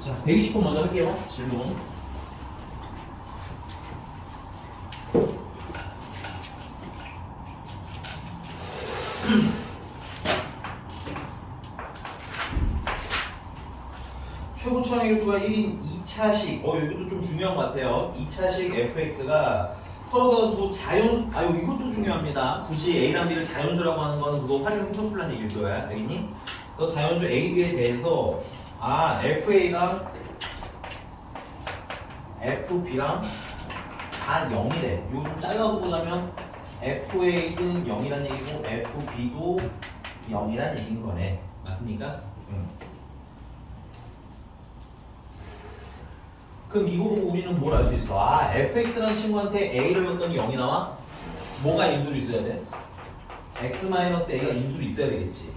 자, 120번 먼저 할게요. 질문. 최고 차량의 수가 1인 2차식. 이것도 좀 중요한 것 같아요. 2차식 fx가 서로 다른 두 자연수. 이것도 중요합니다. 굳이 a랑 b를 자연수라고 하는 거는 그거 활용해서 풀란 얘기일 거야. 알겠니? 그래서 자연수 a, b에 대해서 fa랑 fb랑 다 0이래. 이거 좀 잘라서 보자면 fa는 0이란 얘기고 fb도 0이란 얘기인 거네. 맞습니까? 그럼 이거 보고 우리는 뭘 알 수 있어? fx라는 친구한테 a를 넣었더니 0이 나와? 뭐가 인수로 있어야 돼? x-a가 인수로 있어야 되겠지.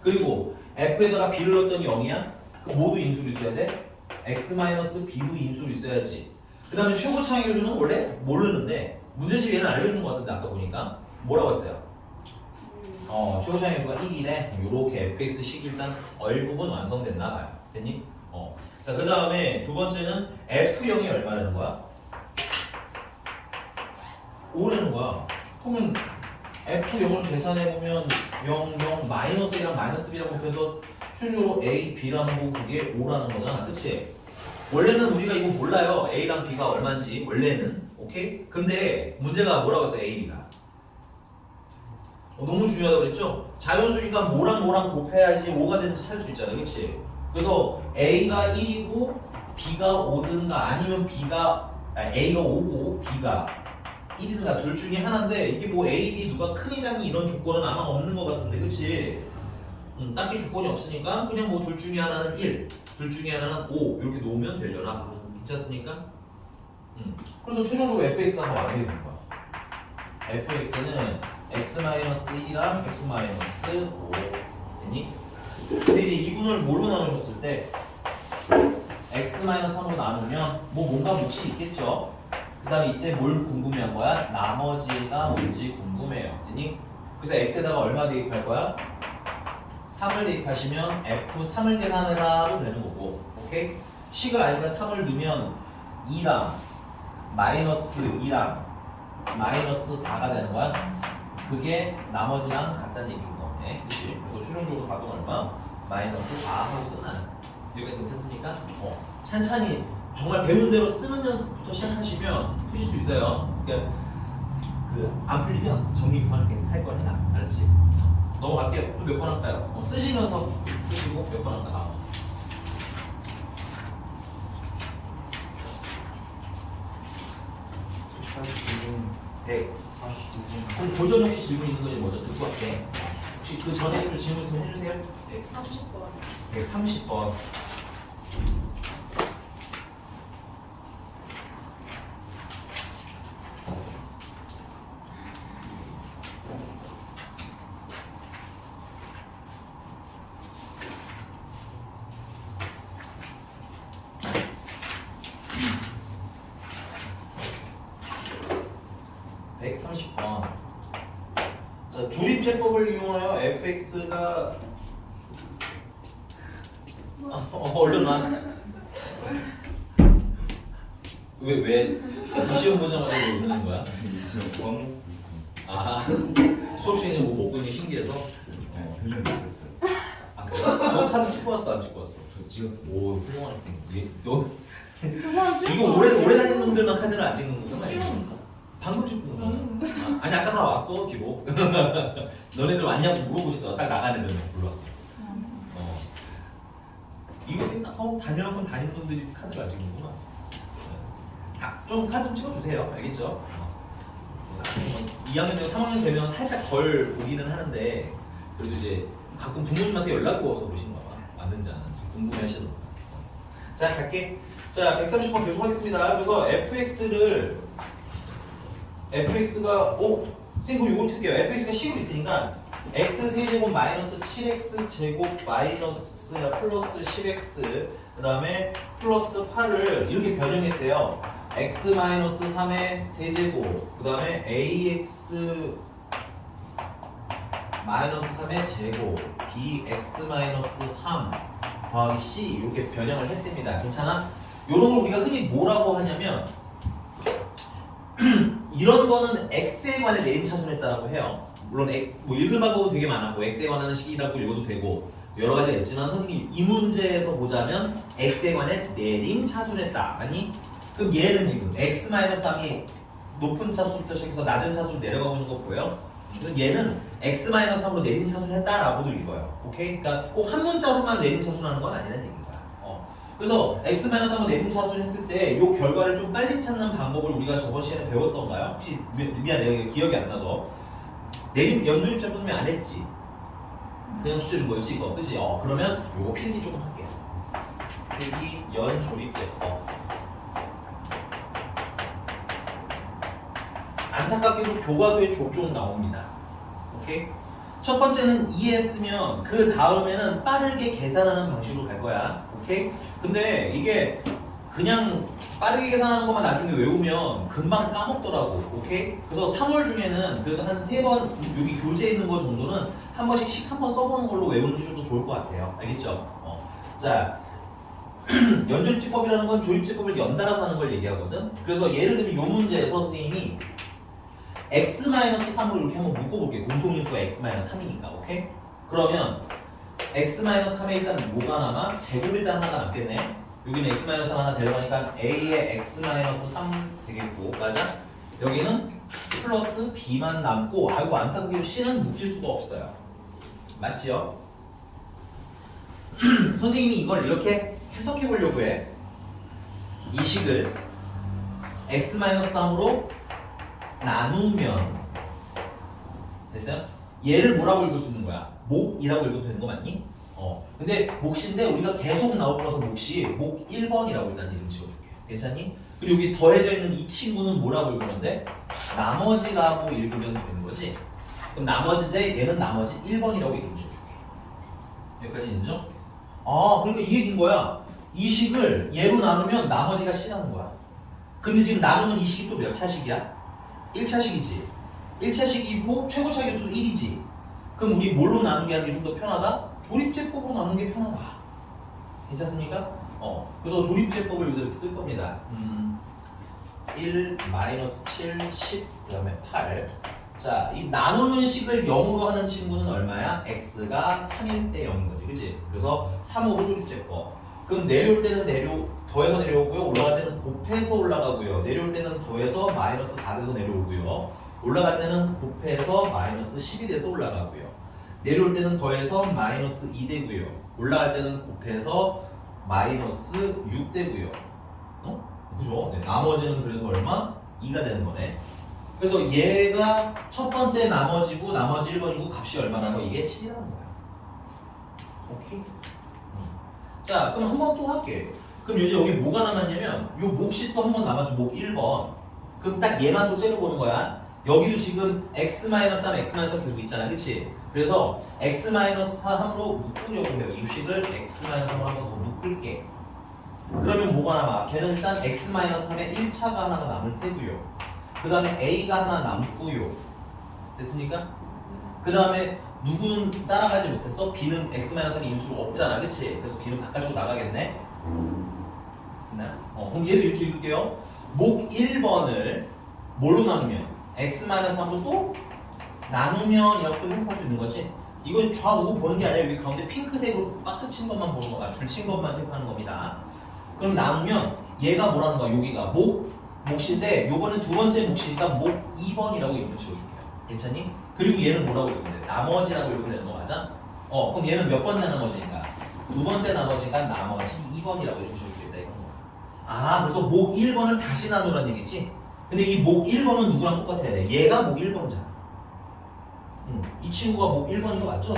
그리고 f에다가 b를 넣었더니 0이야? 그럼 모두 인수로 있어야 돼? x-b도 인수로 있어야지. 그 다음에 최고 차항의 수는 원래 모르는데 문제집 얘는 알려준 것 같은데 아까 보니까 뭐라고 했어요? 최고 차항의 수가 1이래. 요렇게 fx식이 일단 얼부분 완성됐나 봐요. 됐니? 자, 그 다음에 두 번째는 F0이 얼마라는 거야? 5라는 거야. 그러면 F0을 계산해보면 0, 0, 마이너스 1이랑 마이너스 B랑 곱해서 순으로 A, B라는 거 그게 5라는 거잖아. 그치? 원래는 우리가 이거 몰라요. A랑 B가 얼마인지. 원래는. 오케이? 근데 문제가 뭐라고 했어? A, B가. 너무 중요하다고 그랬죠? 자연수니까 뭐랑 곱해야지 5가 되는지 찾을 수 있잖아. 그치? 그래서 A가 1이고 B가 5든가 아니면 A가 5고 B가 1이든가 둘 중에 하나인데 이게 뭐 A, B 누가 크니 작니 이런 조건은 아마 없는 것 같은데 그치? 딱히 조건이 없으니까 그냥 뭐 둘 중에 하나는 1, 둘 중에 하나는 5 이렇게 놓으면 되려나? 괜찮습니까? 그래서 최종적으로 fx가 다 완성이 된 거야. fx는 x-1이랑 x-5 됐니? 근데 이제 이분을 뭘로 나누셨을 때 x-3으로 나누면 뭔가 몫이 있겠죠. 그 다음에 이때 뭘 궁금해한 거야? 나머지가 뭔지 궁금해요. 됐니? 그래서 x에다가 얼마 대입할 거야? 3을 대입하시면 f3을 계산해라도 되는 거고 오케이? 식을 아니까 3을 넣으면 2랑 마이너스 2랑 마이너스 4가 되는 거야. 그게 나머지랑 같다는 얘기인 거네. 그치? 그래서 최종적으로 답은 얼마? 마이너스 4 하고 끝나는. 여기가 괜찮습니까? 찬찬히 정말 배운 대로 쓰는 연습부터 시작하시면 푸실 수 있어요. 그러니까 안 풀리면 정리부터 할 거니까 알았지? 넘어갈게요. 또 몇 번 할까요? 쓰시면서 쓰시고 몇 번 할까? 100. 그럼 고전 혹시 질문 있는 건지 먼저 듣고 할게. 혹시 그 전에 질문 있으면 해주세요. 130번. 130번. 자, 조립제법을 이용하여 fx가 얼른 와. 왜 시험 보자마자 왜 웃는 거야? 수업 시간에 뭐 먹고 있는 게 신기해서? 표정이 바뀌었어요. 그래? 너 카드 찍고 왔어 안 찍고 왔어? 저 찍었어요. 오 훌륭한 학생. 너 이거 오래 다니는 놈들만 카드를 안 찍는 거잖아. 이거. 방금 찍고 온 거야. 아니 아까 다 왔어 기록. 너네들 왔냐고 물어보시더라. 딱 나간 애들만 불러왔어. 이거 딱 다니는 놈들이 카드를 안 찍는구나. 좀 카드 좀 찍어주세요. 알겠죠? 2학년 되고 3학년 되면 살짝 덜 오기는 하는데 그래도 이제 가끔 부모님한테 연락이 와서 보시는 거 봐. 맞는지 안 하는지 궁금해하시는 거. 자 갈게. 자 130번 계속 하겠습니다. 그래서 fx가 선생님 이거 쓸게요. fx가 10을 있으니까 x 세제곱 마이너스 7x 제곱 마이너스 플러스 10x 그 다음에 플러스 8을 이렇게 변형했대요. x 마이너스 3의 세제곱 그 다음에 ax 마이너스 3의 제곱 bx 마이너스 3 더하기 C 이렇게 변형을 했답니다. 괜찮아? 이런 걸 우리가 흔히 뭐라고 하냐면 이런 거는 x에 관해 내림 차순했다라고 해요. 물론 뭐 읽을 방법은 되게 많아. 뭐 x에 관한 식이라고 읽어도 되고 여러 가지가 있지만 선생님이 이 문제에서 보자면 x에 관해 내림 차순했다. 아니? 그럼 얘는 지금 x-3이 높은 차수부터 시작해서 낮은 차수로 내려가고 있는 거 보여요? 그럼 얘는 x-3으로 내림 차순했다라고도 읽어요. 오케이? 그러니까 꼭 한 문자로만 내림 차순하는 건 아니라는 얘기입니다. 그래서 x-3로 내림 차순했을 때 이 결과를 좀 빨리 찾는 방법을 우리가 저번 시간에 배웠던가요? 혹시 미안 내가 기억이 안 나서 내림 연조립 잡으면 안 했지? 그냥 숙제 준 거였지 이거 그치? 그러면 요거 필기 조금 할게요. 필기 연조립제법. 안타깝게도 교과서에 족족 나옵니다. 오케이? 첫 번째는 이해했으면 그 다음에는 빠르게 계산하는 방식으로 갈 거야. 오케이? 근데 이게 그냥 빠르게 계산하는 것만 나중에 외우면 금방 까먹더라고. 오케이? 그래서 3월 중에는 그래도 한 3번 여기 교재에 있는 거 정도는 한 번씩 한번 써보는 걸로 외우는 게 좀 더 좋을 것 같아요. 알겠죠? 자, 연조립제법이라는 건 조립제법을 연달아서 하는 걸 얘기하거든. 그래서 예를 들면 이 문제에서 선생님이 x-3으로 이렇게 한번 묶어볼게요. 공통인수가 x-3이니까. 오케이? 그러면 x-3에 일단 뭐가 남아? 제곱 일단 하나가 남겠네. 여기는 x-3 하나 데려가니까 a의 x-3 되겠고 맞아? 여기는 플러스 b만 남고 아이고 안타깝게도 c는 묶일 수가 없어요. 맞지요? 선생님이 이걸 이렇게 해석해 보려고 해. 이 식을 x-3으로 나누면 됐어요? 얘를 뭐라고 읽을 수 있는 거야? 목이라고 읽어도 되는 거 맞니? 근데 몫인데 우리가 계속 나올 거라서 몫이 목 1번이라고 일단 이름 지어줄게. 괜찮니? 그리고 여기 더해져 있는 이 친구는 뭐라고 읽으는데? 나머지라고 읽으면 되는 거지. 그럼 나머지인데 얘는 나머지 1번이라고 이름 지어줄게. 여기까지 있죠? 그러니까 이 얘기인 거야. 이 식을 얘로 나누면 나머지가 C라는 거야. 근데 지금 나누는 이 식이 또 몇 차식이야? 1차식이지. 1차식이고 최고차 개수도 1이지. 그럼 우리 뭘로 나누게 하는 게 좀 더 편하다? 조립제법으로 나누는 게 편하다. 괜찮습니까? 그래서 조립제법을 이렇게 쓸 겁니다. 1, -7, 10, 그 다음에 8. 자, 이 나누는 식을 0으로 하는 친구는 얼마야? x가 3일 때 0인 거지. 그치? 그래서 3, 5 조립제법. 그럼 내려올 때는 더해서 내려오고요. 올라갈 때는 곱해서 올라가고요. 내려올 때는 더해서 마이너스 4돼서 내려오고요. 올라갈 때는 곱해서 마이너스 10이 돼서 올라가고요. 내려올 때는 더해서 마이너스 2 되고요. 올라갈 때는 곱해서 마이너스 6 되고요. 그죠? 네, 나머지는 그래서 얼마? 2가 되는 거네. 그래서 얘가 첫 번째 나머지고 나머지 1번이고 값이 얼마라는 거 이게 C라는 거야. 오케이? 자, 그럼 한 번 또 할게. 그럼 이제 여기 뭐가 남았냐면 요 몫이 또 한 번 남았죠. 목 1번. 그럼 딱 얘만 또 째려보는 거야. 여기도 지금 x-3, x-3 들고 있잖아. 그치? 그래서 x-3으로 묶으려고 해요. 이 식을 x-3으로 한번 더 묶을게. 그러면 뭐가 남아? 걔는 일단 x-3에 1차가 하나가 남을 테고요. 그 다음에 a가 하나 남고요. 됐습니까? 그 다음에 누구는 따라가지 못했어? b는 x-3이 인수가 없잖아. 그치? 그래서 b는 바깥으로 나가겠네? 그럼 얘도 이렇게 읽을게요. 목 1번을 뭘로 나누면? x-3으로 또 나누면 이렇게 생각할 수 있는 거지. 이건 좌우 보는 게 아니라 여기 가운데 핑크색으로 박스 친 것만 보는 거야. 줄 친 것만 체크하는 겁니다. 그럼 나누면 얘가 뭐라는 거야? 여기가 몫인데 요거는 두 번째 몫이니까 목 2번이라고 이름을 지어줄게요. 괜찮니? 그리고 얘는 뭐라고 읽으면 돼? 나머지라고 읽으면 되는 거 맞아? 그럼 얘는 몇 번째 나머지니까? 두 번째 나머지니까 나머지 2번이라고 이름 지어주겠다 이런 거야. 그래서 목 1번을 다시 나누라는 얘기지? 근데 이 목 1번은 누구랑 똑같아야 돼? 얘가 목 1번이잖아. 이 친구가 목 1번인 거 맞죠?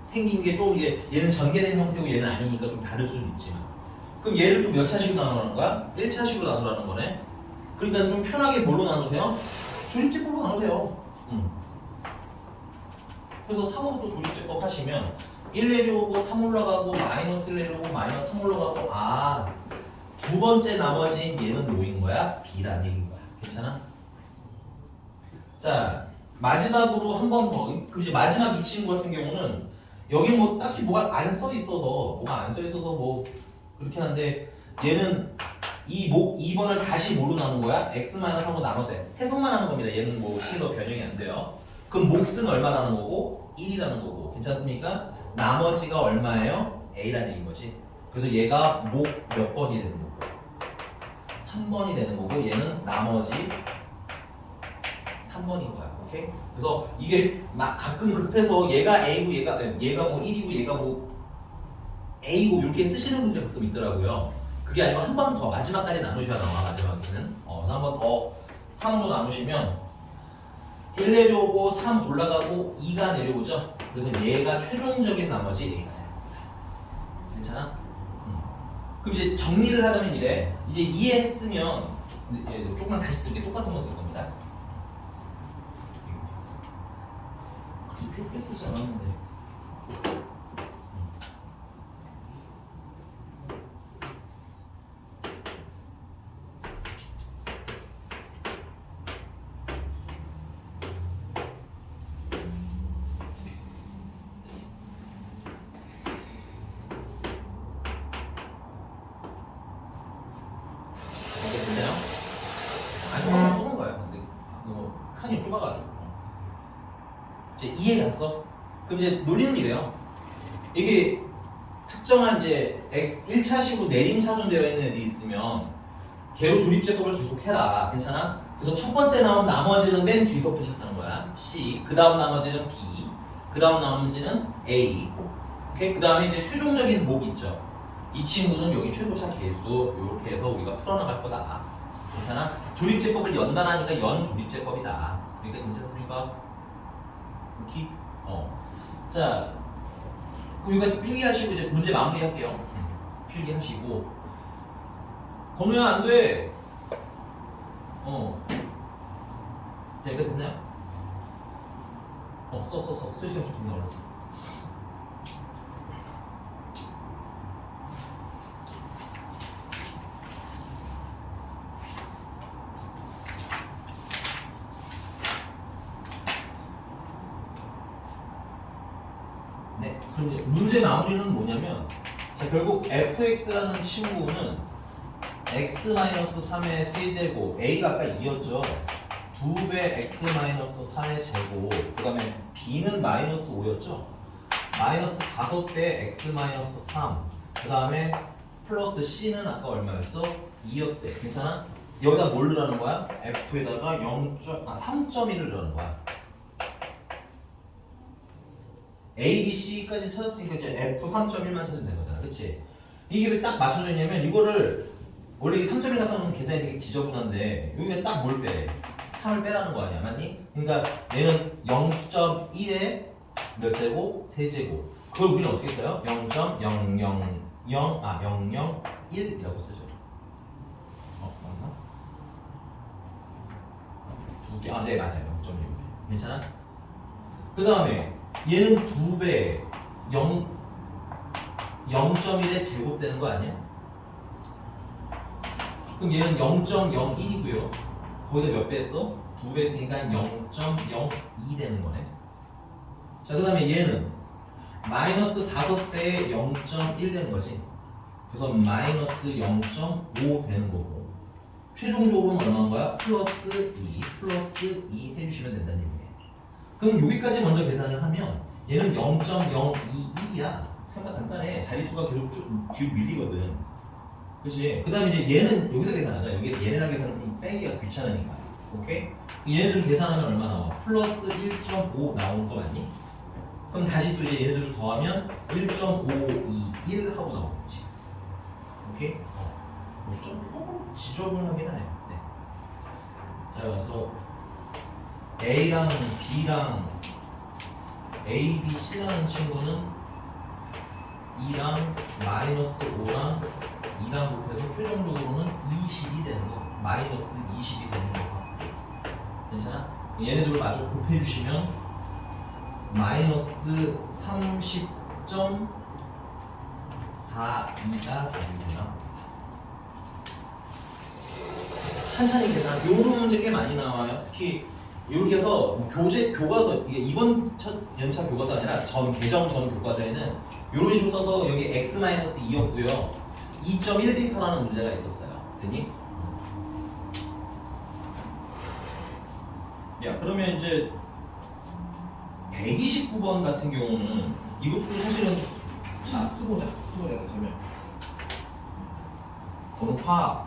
생긴 게 좀 얘는 전개된 형태고 얘는 아니니까 좀 다를 수는 있지만. 그럼 얘를 또 몇 차식으로 나누라는 거야? 1차식으로 나누라는 거네. 그러니까 좀 편하게 뭘로 나누세요? 조립제법으로 나누세요. 그래서 3으로 또 조립제법 하시면 1 내려오고 3 올라가고 마이너스 1 내려오고 마이너스 3 올라가고 두 번째 나머지인 얘는 뭐인 거야? B라는 얘기인 거야. 괜찮아? 자, 마지막으로 한 번 더. 그럼 이제 마지막 이 친구 같은 경우는 여기 뭐 딱히 뭐가 안 써 있어서 뭐 그렇긴 한데 얘는 이 목 2번을 다시 뭐로 나눈 거야? x-3로 나눠서 해석만 하는 겁니다. 얘는 뭐 C로 변형이 안 돼요. 그럼 몫은 얼마라는 거고 1이라는 거고 괜찮습니까? 나머지가 얼마예요? A라는 얘기인 거지. 그래서 얘가 목 몇 번이 되는 거고 3번이 되는 거고 얘는 나머지 3번인 거야. 오케이? 그래서 이게 막 가끔 급해서 얘가 A고 얘가 뭐 1이고 얘가 뭐 A고 이렇게 쓰시는 분들이 가끔 있더라고요. 그게 아니고 한 번 더 마지막까지 나누셔야 나와. 마지막에는 한 번 더 3으로 나누시면 1 내려오고 3 올라가고 2가 내려오죠. 그래서 얘가 최종적인 나머지 A가 돼요. 괜찮아? 그럼 이제 정리를 하자면 이래. 이제 이해했으면 조금만 다시 쓸게. 똑같은 거 쓸 겁니다. 그렇게 좁게 쓰지 않았는데. 됐나요? 아니, 또산 거야. 근데 칸이 좁아가지고. 이제 이해 갔어? 그럼 이제 논리는 이래요. 이게 특정한 이제 X 1차식으로 내림차순되어 있는 애들이 있으면 개로 조립제법을 계속 해라. 괜찮아? 그래서 첫 번째 나온 나머지는 맨 뒤서부터 시작하는 거야. C. 그 다음 나머지는 B. 그 다음 나머지는 A. 오케이? 그 다음에 이제 최종적인 목 있죠. 이 친구는 여기 최고차 개수 이렇게 해서 우리가 풀어나갈 거다. 괜찮아? 조립제법을 연단하니까 연조립제법이다. 그러니까 괜찮습니까? 오케이? 자, 그럼 이거 필기하시고 이제 문제 마무리할게요. 필기하시고. 건우야 안 돼. 자, 이거 됐나요? 쓸 시간 줄텐데 알았어. 네, 그럼 이제 문제 마무리는 뭐냐면, 자, 결국 fx라는 친구는 x-3의 세제곱, a가 아까 2였죠. 2배 x-3의 제곱, 그 다음에 b는 마이너스 5였죠. 마이너스 5배 x-3, 그 다음에 플러스 c는 아까 얼마였어? 2였대. 괜찮아? 여기다 뭘 넣으라는 거야? f에다가 3.1을 넣는 거야. A, B, C까지 찾았으니까 이제 F 3.1만 찾으면 되는 거잖아. 그치? 이게 왜 딱 맞춰져 있냐면 이거를 원래 이 3.1 같은 경우는 계산이 되게 지저분한데 여기가 딱 뭘 빼? 3을 빼라는 거 아니야. 맞니? 그러니까 얘는 0.1에 몇 제곱? 세제곱. 그걸 우리는 어떻게 써요? 0.0001이라고 쓰죠. 맞나? 두 개. 네, 맞아요. 0.1. 괜찮아? 그 다음에 얘는 2배 0.1에 제곱되는 거 아니야? 그럼 얘는 0.01이고요. 거기다 몇 배 했어? 2배 했으니까 0.02 되는 거네. 자, 그 다음에 얘는 마이너스 5배에 0.1 되는 거지. 그래서 마이너스 0.5 되는 거고 최종적으로는 얼마인 거야? 플러스 2 해주시면 된다는 얘기네. 그럼 여기까지 먼저 계산을 하면 얘는 0.021이야. 생각 간단해. 자릿수가 계속 쭉 뒤로 밀리거든. 그치? 그 다음에 이제 얘는 여기서 계산하자. 여기 얘네랑 계산은 좀 빼기가 귀찮으니까. 오케이? 얘네들 계산하면 얼마 나와? 플러스 1.5 나오는 거 맞니? 그럼 다시 또 이제 얘네들을 더하면 1.521 하고 나오겠지. 오케이? 좀 지저분하긴 하네. 네. 자, 그래서 A랑 B랑 A, B, C라는 친구는 2랑 마이너스 5랑 2랑 곱해서 최종적으로는 20이 되는 거. 마이너스 20이 되는 거. 괜찮아? 얘네들을 마저 곱해주시면 마이너스 30.42가 되는구나. 천천히 계산. 요런 문제 꽤 많이 나와요. 특히 이렇게 해서 교과서 이게 이번 첫 연차 교과서 아니라 개정 전 교과서에는 이런 식으로 써서 여기 x-2였고요 2.1 대입하라는 문제가 있었어요. 됐니? 야 그러면 이제 129번 같은 경우는 이것도 사실은 쓰보자 그러면 번호 파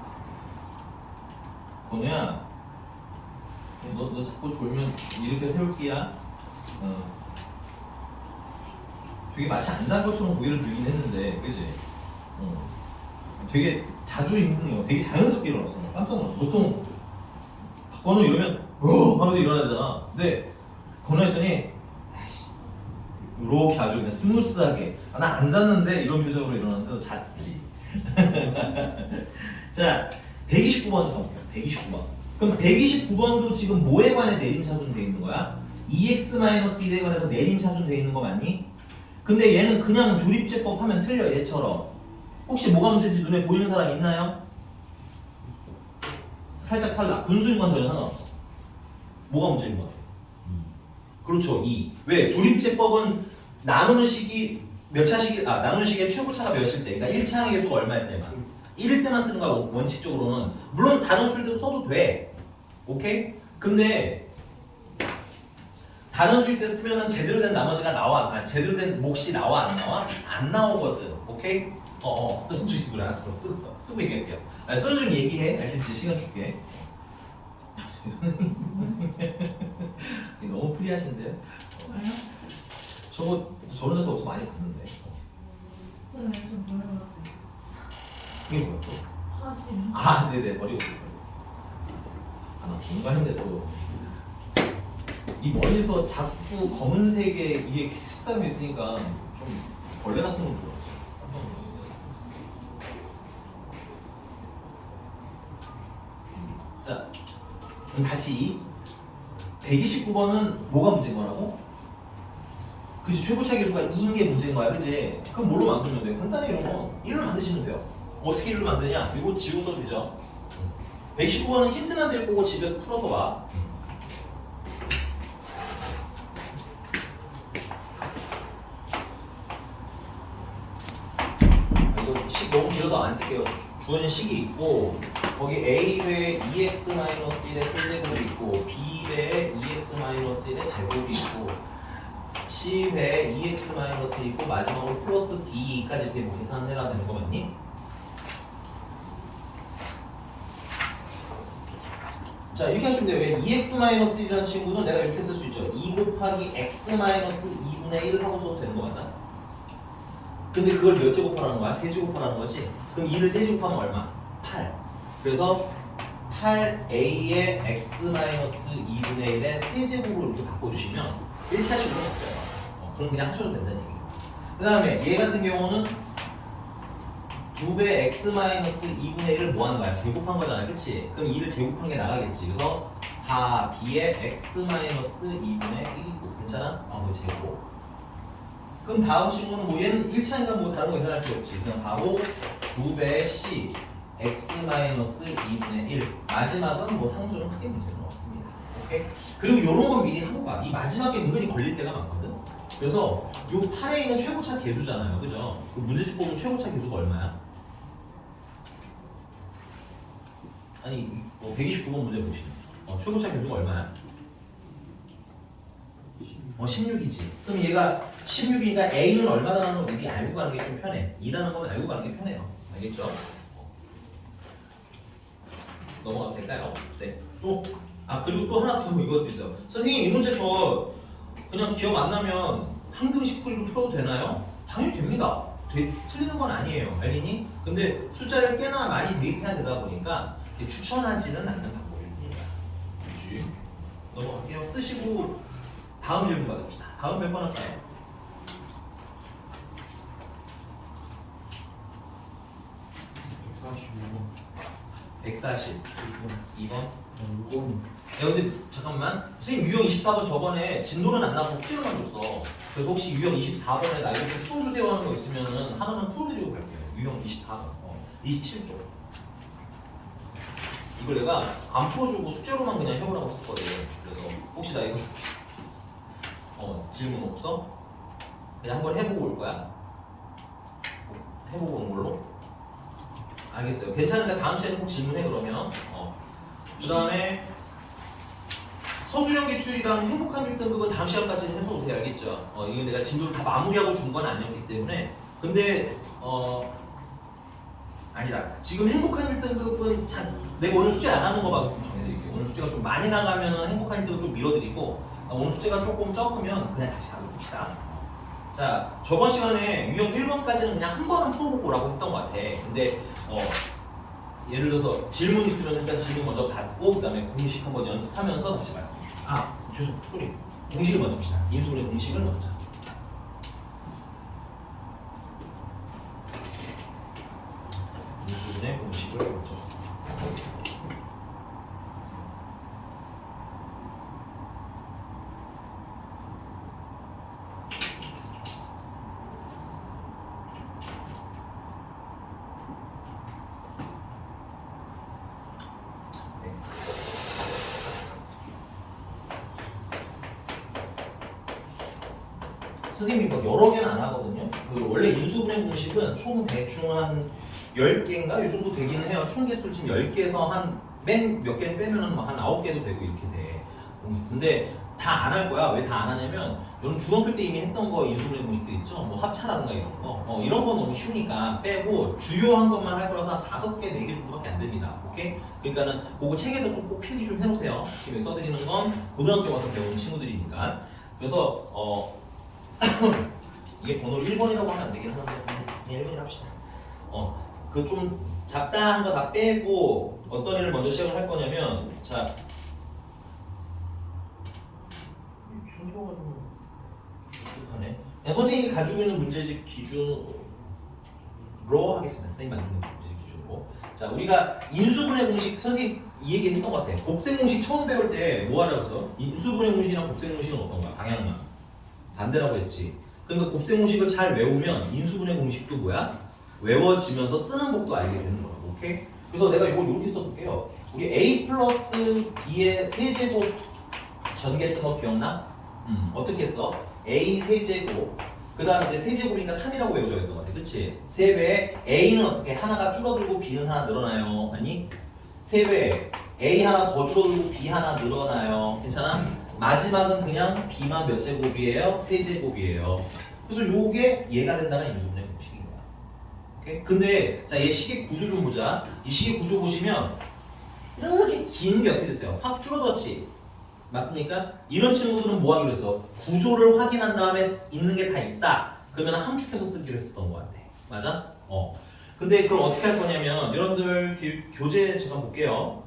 번호야 너 자꾸 졸면 이렇게 세울게야. 되게 마치 안 잔 것처럼 고개를 들긴 했는데, 그지? 되게 자주 있는 거, 되게 자연스럽게 일어났어. 깜짝 놀랐어. 보통 건우 이러면 하면서 일어나잖아. 근데 건우 했더니 이렇게 아주 그냥 스무스하게 나 안 잤는데 이런 표정으로 일어났는데 너 잤지. 자, 129번 쳐볼게요. 129번. 그럼 129번도 지금 뭐에 관해 내림차순 돼 있는 거야? 2x-1에 관해서 내림차순 돼 있는 거 맞니? 근데 얘는 그냥 조립제법 하면 틀려 얘처럼. 혹시 뭐가 문제인지 눈에 보이는 사람 있나요? 살짝 탈락. 분수인 건 전혀 상관없어. 뭐가 문제인 것 같아? 그렇죠. 2. 왜? 조립제법은 나누는 식이 몇 차식이 나누는 식의 최고차가 몇일 때? 그러니까 1차항의 개수가 얼마일 때만. 1일 때만 쓰는 거야 원칙적으로는. 물론 다른 수일 때도 써도 돼. 오케이? 근데 다른 수일 때 쓰면은 제대로 된 나머지가 나와. 제대로 된 몫이 나와 안 나와? 안 나오거든. 오케이? 써주기로 알았어. 쓰고 얘기할게요. 써주면 얘기해. 알겠지? 시간 줄게. 너무 프리하신데요? 저런 데서 어디서 많이 봤는데. 좀 버려놨어요. 이게 뭐야 또? 사실. 네네 버리고 나 뭔가 했는데 또 이 멀리서 자꾸 검은색의 이게 색상이 있으니까 좀 벌레 같은 거 보여. 자, 그럼 다시 129번은 뭐가 문제인 거라고? 그치, 최고차 계수가 2인 게 문제인 거야, 그치? 그럼 뭘로 만들면 돼? 간단히 이런 거 1을 만드시면 돼요. 어떻게 1을 만드냐? 이거 지우 써도 되죠. 119번은 힌트나 될 거고 집에서 풀어서 와. 이거 식 너무 길어서 안 쓸게요. 주어진 식이 있고 거기 A배에 2x-1의 세제곱이 있고 B배에 2x-1의 제곱이 있고 C배에 2x- 있고 마지막으로 플러스 D까지 이렇게 뭐 계산해라 되는 거 맞니? 자 이렇게 하시면 돼요. 왜 2x-1이라는 친구는 내가 이렇게 쓸 수 있죠. 2 곱하기 x-2분의 1 하고 써도 되는 거 맞아? 근데 그걸 몇 제곱하라는 거야? 세제곱하라는 거지? 그럼 2를 세제곱하면 얼마? 8. 그래서 8a의 x-2분의 1의 세제곱으로 이렇게 바꿔주시면 1차식으로 바뀌어요. 그럼 그냥 하셔도 된다는 얘기예요. 그 다음에 얘 같은 경우는 2배 x-2분의 1을 뭐 하는 거야? 제곱한 거잖아, 그치? 그럼 2를 제곱한 게 나가겠지. 그래서 4b의 x-2분의 1이고 괜찮아? 뭐 제곱. 그럼 다음 친구는 뭐 얘는 1차인가 뭐 다른 거 계산할 필요 없지. 그냥 바로 2배 c x-2분의 1. 마지막은 뭐 상수는 크게 문제는 없습니다. 오케이? 그리고 요런 건 미리 하고 가. 이 마지막에 은근히 걸릴 때가 많거든. 그래서 요 8에 있는 최고차 계수잖아요. 그죠? 그 문제집 보면 최고차 계수가 얼마야? 아니, 129번 문제 보시면 최고차 계수가 얼마야? 16이지. 그럼 얘가 16이니까 A는 얼마나 나는 거 미리 알고 가는 게 좀 편해. 2라는 거는 알고 가는 게 편해요. 알겠죠? 넘어가도 될까요? 네. 또, 그리고 또 하나 더 이것도 있어요. 선생님, 이 문제 저 그냥 기억 안 나면 항등식 풀이로 풀어도 되나요? 당연히 됩니다. 틀리는 건 아니에요. 알겠니? 근데 숫자를 꽤나 많이 대입해야 되다 보니까 추천하지는 않는 방법일 뿐입니다. 그렇지? 넘어갈게요. 쓰시고 다음 질문 받읍시다. 다음 몇 번 할까요? 140. 2번. 야 근데 잠깐만 선생님 유형 24번 저번에 진도는 안 나오고 숙제로만 줬어. 그래서 혹시 유형 24번에 나 이거 좀 풀어주세요 하는 거 있으면은 하나는 풀어드리고 갈게요. 유형 24번 27쪽 이걸 내가 안 풀어주고 숙제로만 그냥 해오라고 했었거든. 그래서 혹시 나 이거 질문 없어? 그냥 한번 해보고 올 거야. 해보고 오는 걸로. 알겠어요. 괜찮으니까 다음 시간에 꼭 질문해 그러면. 그 다음에 서술형 기출이랑 행복한 1등급은 다음 시간까지는 해서 오세요. 알겠죠? 이건 내가 진도를 다 마무리하고 준 건 아니었기 때문에. 근데 아니다. 지금 행복한 1등급은 내가 오늘 숙제 안 하는 거만 좀 정해드릴게요. 오늘 숙제가 좀 많이 나가면 행복한 1등급 좀 밀어드리고 오늘 숙제가 조금 적으면 그냥 같이 가봅시다. 자, 저번 시간에 유형 1번까지는 그냥 한 번은 풀어보고 오라고 했던 것 같아. 근데 예를 들어서 질문 있으면 일단 질문 먼저 받고 그 다음에 공식 한번 연습하면서 다시 말씀드립니다. 소리. 공식을 먼저 봅시다. 인수분해 공식을 먼저. 인수분해 공식을 먼저. 선생님이 막 여러 개는 안 하거든요. 원래 인수분해 공식은 총 대충 한 10개인가? 이 정도 되기는 해요. 총 개수 지금 10개에서 한 몇 개는 빼면은 한 9개도 되고 이렇게 돼. 근데 다 안 할 거야. 왜 다 안 하냐면 여러분 중학교 때 이미 했던 거 인수분해 공식들 있죠? 뭐 합차라든가 이런 거. 이런 건 너무 쉬우니까 빼고 주요한 것만 할 거라서 한 5개, 4개 정도밖에 안 됩니다. 오케이? 그러니까는 그거 책에도 좀 꼭 필기 좀 해놓으세요. 지금 써드리는 건 고등학교 와서 배우는 친구들이니까. 그래서 이게 번호를 1번이라고 하면 안 되긴 하는데 그냥 1번이라 합시다. 그 좀 잡다한 거 다 빼고 어떤 애를 먼저 시작을 할 거냐면 자 순서가 좀 부족하네. 그냥 선생님이 가지고 있는 문제집 기준으로 하겠습니다. 선생님 만든 문제집 기준으로. 자 우리가 인수분해 공식 선생님 이 얘기 했던 것 같아. 곱셈 공식 처음 배울 때 뭐 하라고 했어? 인수분해 공식이랑 곱셈 공식은 어떤 거야? 방향만 반대라고 했지. 그러니까 곱셈 공식을 잘 외우면 인수분해 공식도 뭐야? 외워지면서 쓰는 법도 알게 되는 거라고. 오케이? 그래서 내가 이걸 이렇게 써볼게요. 우리 a 플러스 b의 세제곱 전개했던 거 기억나? 어떻게 써? a 세제곱 그 다음 이제 세제곱이니까 3이라고 외워줘야 했던 것 같아. 그치? 3배에 a는 어떻게 하나가 줄어들고 b는 하나 늘어나요? 아니 3배에 a 하나 더 줄어들고 b 하나 늘어나요. 괜찮아? 마지막은 그냥 b만 몇 제곱이에요? 세제곱이에요. 그래서 요게 얘가 된다는 인수분해 공식인 거야. 오케이? 근데 자, 얘 식의 구조 좀 보자. 이 식의 구조 보시면 이렇게 긴 게 어떻게 됐어요? 확 줄어들었지? 맞습니까? 이런 친구들은 뭐 하기로 했어? 구조를 확인한 다음에 있는 게 다 있다. 그러면 함축해서 쓰기로 했었던 것 같아. 맞아? 근데 그럼 어떻게 할 거냐면 여러분들 교재 잠깐 볼게요.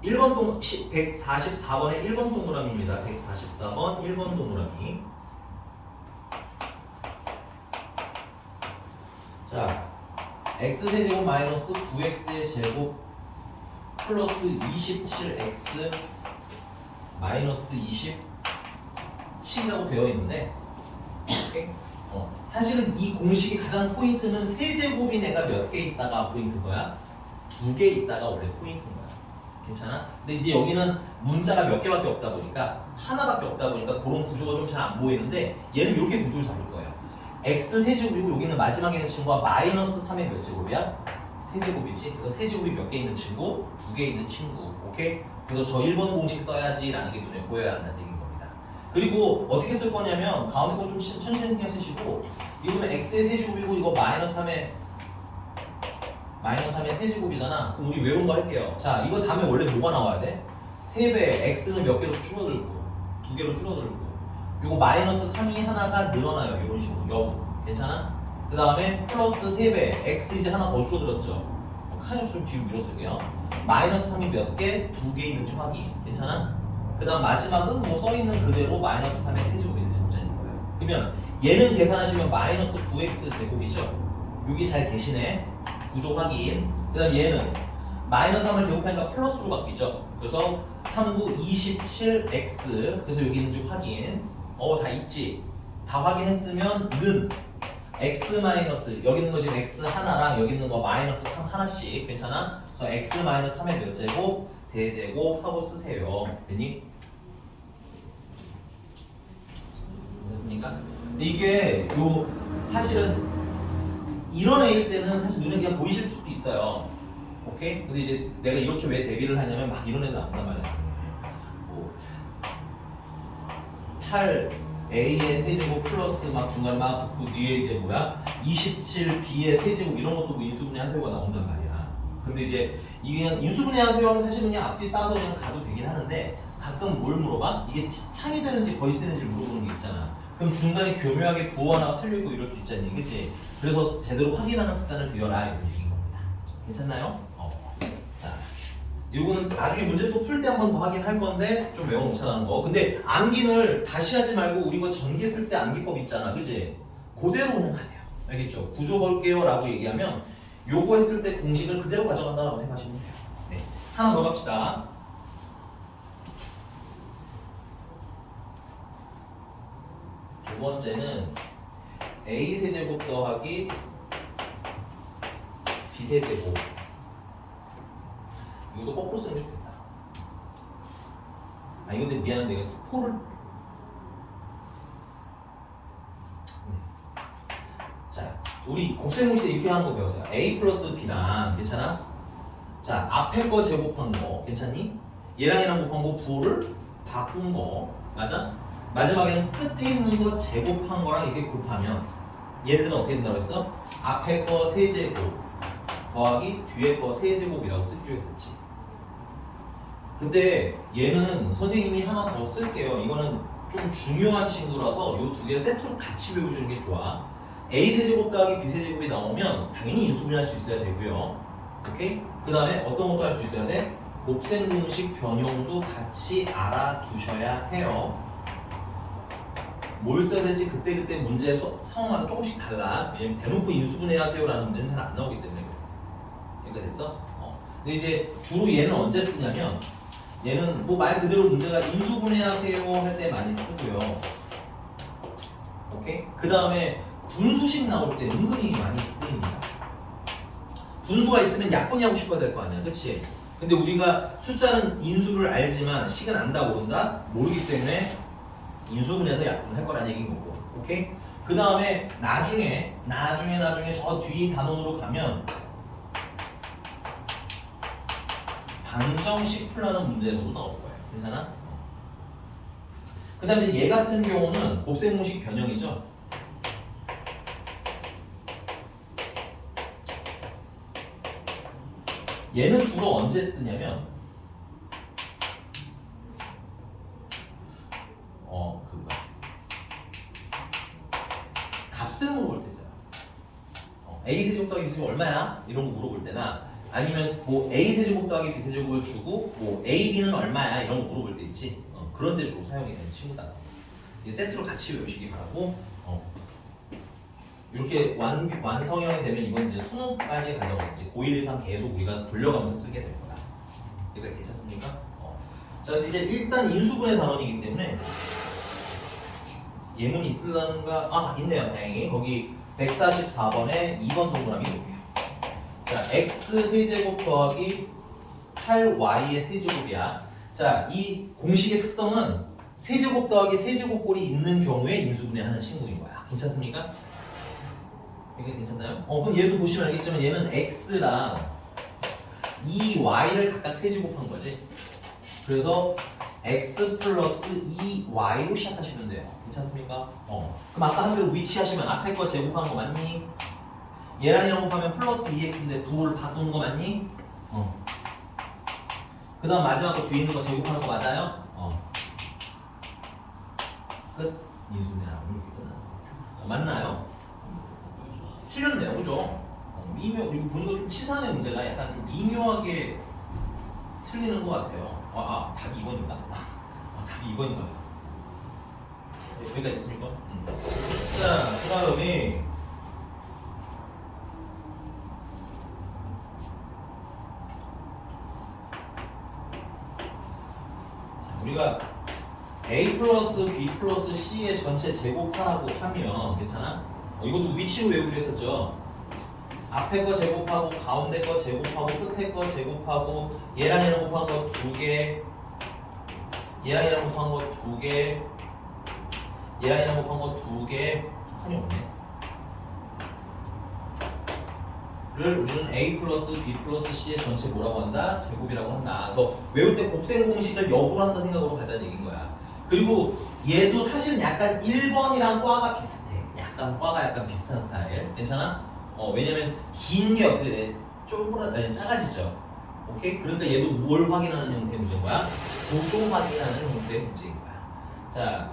1번 144번의 1번 동그라미입니다. 144번 1번 동그라미. 자, x세제곱 마이너스 9x의 제곱 플러스 27x 마이너스 27이라고 되어 있는데 오케이? 사실은 이 공식의 가장 포인트는 세제곱인 애가 몇 개 있다가 포인트인 거야? 2개 있다가 원래 포인트인 거야. 괜찮아? 근데 이제 여기는 문자가 몇 개밖에 없다 보니까 하나밖에 없다 보니까 그런 구조가 좀 잘 안 보이는데 얘는 이렇게 구조를 잡을 거예요. x 세제곱이고 여기는 마지막에 있는 친구가 마이너스 3의 몇 제곱이야? 세제곱이지. 그래서 세제곱이 몇 개 있는 친구? 2개 있는 친구. 오케이? 그래서 저 1번 공식 써야지 라는 게 눈에 보여야 한다는 얘기인 겁니다. 그리고 어떻게 쓸 거냐면 가운데 거 좀 천천히 신경 쓰시고 이거는 x의 세제곱이고 이거 마이너스 3의 세제곱이잖아. 그럼 우리 외운 거 할게요. 자, 이거 다음에 원래 뭐가 나와야 돼? 3배 x는 몇 개로 줄어들고 2개로 줄어들고 요거 마이너스 3이 하나가 늘어나요. 이런 식으로 역. 괜찮아? 그 다음에 플러스 3배 x 이제 하나 더 줄어들었죠. 칸을 좀 뒤로 밀어쓸게요. 마이너스 3이 몇 개? 2개 있는지 확인. 괜찮아? 그 다음 마지막은 뭐 써있는 그대로 마이너스 3의 세제곱이 있는지 보자는 거예요. 그러면 얘는 계산하시면 마이너스 9x 제곱이죠. 여기 잘 계시네. 구조 확인. 그 다음 얘는 마이너스 3을 제곱하니까 플러스로 바뀌죠. 그래서 3, 9, 27x 그래서 여기 있는지 확인. 다 있지. 다 확인했으면 는 x 마이너스 여기 있는 거 지금 x 하나랑 여기 있는 거 마이너스 3 하나씩 괜찮아? 그래서 x 마이너스 3의 몇 제곱? 세제곱 하고 쓰세요. 되니? 됐습니까? 근데 이게 요 사실은 이런 애일 때는 사실 눈에 그냥 보이실 수도 있어요. 오케이? 근데 이제 내가 이렇게 왜 대비를 하냐면 막 이런 애들 나온단 말이야. 뭐 8a의 세제곱 플러스 막 중간에 막 붙고 뒤에 이제 뭐야 27b의 세제곱 이런 것도 뭐 인수분해 하세요가 나온단 말이야. 근데 이제 이게 그냥 인수분해 하세요는 사실 그냥 앞뒤 따서 그냥 가도 되긴 하는데 가끔 뭘 물어봐? 이게 참이 되는지 거의 되는지 물어보는 게 있잖아. 그럼 중간에 교묘하게 부호 하나가 틀리고 이럴 수 있잖니, 그치? 그래서 제대로 확인하는 습관을 들여라 이런 얘기인 겁니다. 괜찮나요? 자, 이거는 나중에 문제 또 풀 때 한 번 더 확인할 건데 좀 외워놓자는 거. 근데 암기를 다시 하지 말고 우리 이거 전기 쓸 때 암기법 있잖아, 그치? 그대로 그냥 하세요. 알겠죠? 구조 볼게요라고 얘기하면 요거 했을 때 공식을 그대로 가져간다고 생각하시면 돼요. 네. 하나 더 갑시다. 두 번째는 a 세제곱 더하기 b 세제곱. 이것도 거꾸로 쓰는 게 좋겠다. 아 이거 근데 미안한데 이거 스포를 자 우리 곱셈공식 이렇게 하는 거 배웠어요. a 플러스 b랑 괜찮아? 자 앞에 거 제곱한 거 괜찮니? 얘랑 얘랑 곱한 거 부호를 바꾼 거 맞아? 마지막에는 끝에 있는 거 제곱한 거랑 이게 곱하면 얘네들은 어떻게 된다고 했어? 앞에 거 세제곱 더하기 뒤에 거 세제곱이라고 쓰기로 했었지. 근데 얘는 선생님이 하나 더 쓸게요. 이거는 좀 중요한 친구라서 이 두 개 세트로 같이 외워주는 게 좋아. a 세제곱 더하기 b 세제곱이 나오면 당연히 인수분해할 수 있어야 되고요. 오케이? 그 다음에 어떤 것도 할 수 있어야 돼? 곱셈 공식 변형도 같이 알아두셔야 해요. 뭘 써야 될지 그때그때 문제 상황마다 조금씩 달라. 왜냐면 대놓고 인수분해 하세요라는 문제는 잘 안 나오기 때문에 그래. 그러니까 됐어? 근데 이제 주로 얘는 언제 쓰냐면 얘는 뭐 말 그대로 문제가 인수분해 하세요 할 때 많이 쓰고요. 오케이? 그 다음에 분수식 나올 때 은근히 많이 쓰입니다. 분수가 있으면 약분이하고 싶어야 될 거 아니야. 그치? 근데 우리가 숫자는 인수를 알지만 식은 안다 모른다? 모르기 때문에 인수분해서 약분할 거란 얘기인 거고. 오케이? 그 다음에 나중에 저 뒤 단원으로 가면 방정식 풀라는 문제에서도 나올 거예요. 괜찮아? 그 다음에 얘 같은 경우는 곱셈공식 변형이죠. 얘는 주로 언제 쓰냐면 값을 물어볼 때 써요. a 세제곱 더하기 b 세제곱 얼마야? 이런 거 물어볼 때나 아니면 뭐 a 세제곱 더하기 b 세제곱을 주고 뭐 a, b는 얼마야? 이런 거 물어볼 때 있지. 그런 데 주로 사용이 되는 친구다. 이 세트로 같이 외우시기 바라고. 이렇게 완성형이 되면 이건 이제 수능까지 가져가 이제 고1, 2, 3 계속 우리가 돌려가면서 쓰게 될 거다. 그러니까 괜찮습니까? 자 이제 일단 인수분해 단원이기 때문에 예문이 있을란가? 있네요. 다행히 거기 144번에 2번 동그라미 놓을게요. 자 x 세제곱 더하기 8y의 세제곱이야. 자 이 공식의 특성은 세제곱 더하기 세제곱꼴이 있는 경우에 인수분해하는 친구인 거야. 괜찮습니까? 이게 괜찮나요? 그럼 얘도 보시면 알겠지만 얘는 x랑 이 y를 각각 세제곱한 거지. 그래서 x 플러스 2y로 시작하시면 돼요. 괜찮습니까? 그럼 아까 한 대로 위치하시면 앞에 거 제곱한 거 맞니? 얘랑 얘랑 곱하면 플러스 2x인데 부호를 바꾼 거 맞니? 그 다음 마지막 거 뒤에 있는 거 제곱하는 거 맞아요? 끝. 인수분해하고 이렇게 끝나요. 맞나요? 틀렸네요, 그죠? 미묘, 이거 보니까 좀 치사한 문제가 약간 좀 미묘하게 틀리는 것 같아요. 답이 2번이다. 답이 2번인 거예요. 여기까지 됐습니까? 자, 그 다음에 우리가 a 플러스 b 플러스 c의 전체 제곱하라고 하면 괜찮아? 이것도 위치로 외우기로 했었죠. 앞에 거 제곱하고 가운데 거 제곱하고 끝에 거 제곱하고 얘랑 얘랑 곱한 거 2개, 얘랑 얘랑 곱한 거 2개, 얘랑 얘랑 곱한 거 2개, 한이 없네. 를 우리는 A 플러스 B 플러스 C의 전체 뭐라고 한다? 제곱이라고 한다. 그래서 외울 때 곱셈 공식을 역으로 한다 생각으로 가자는 얘기인 거야. 그리고 얘도 사실은 약간 1번이랑 과가 비슷해. 약간 과가 약간 비슷한 스타일. 괜찮아? 왜냐면 긴 게 어떻게 돼? 아니 작아지죠. 오케이? 그러니까 얘도 뭘 확인하는 형태의 문제인 거야? 고조 확인하는 형태의 문제인 거야. 자,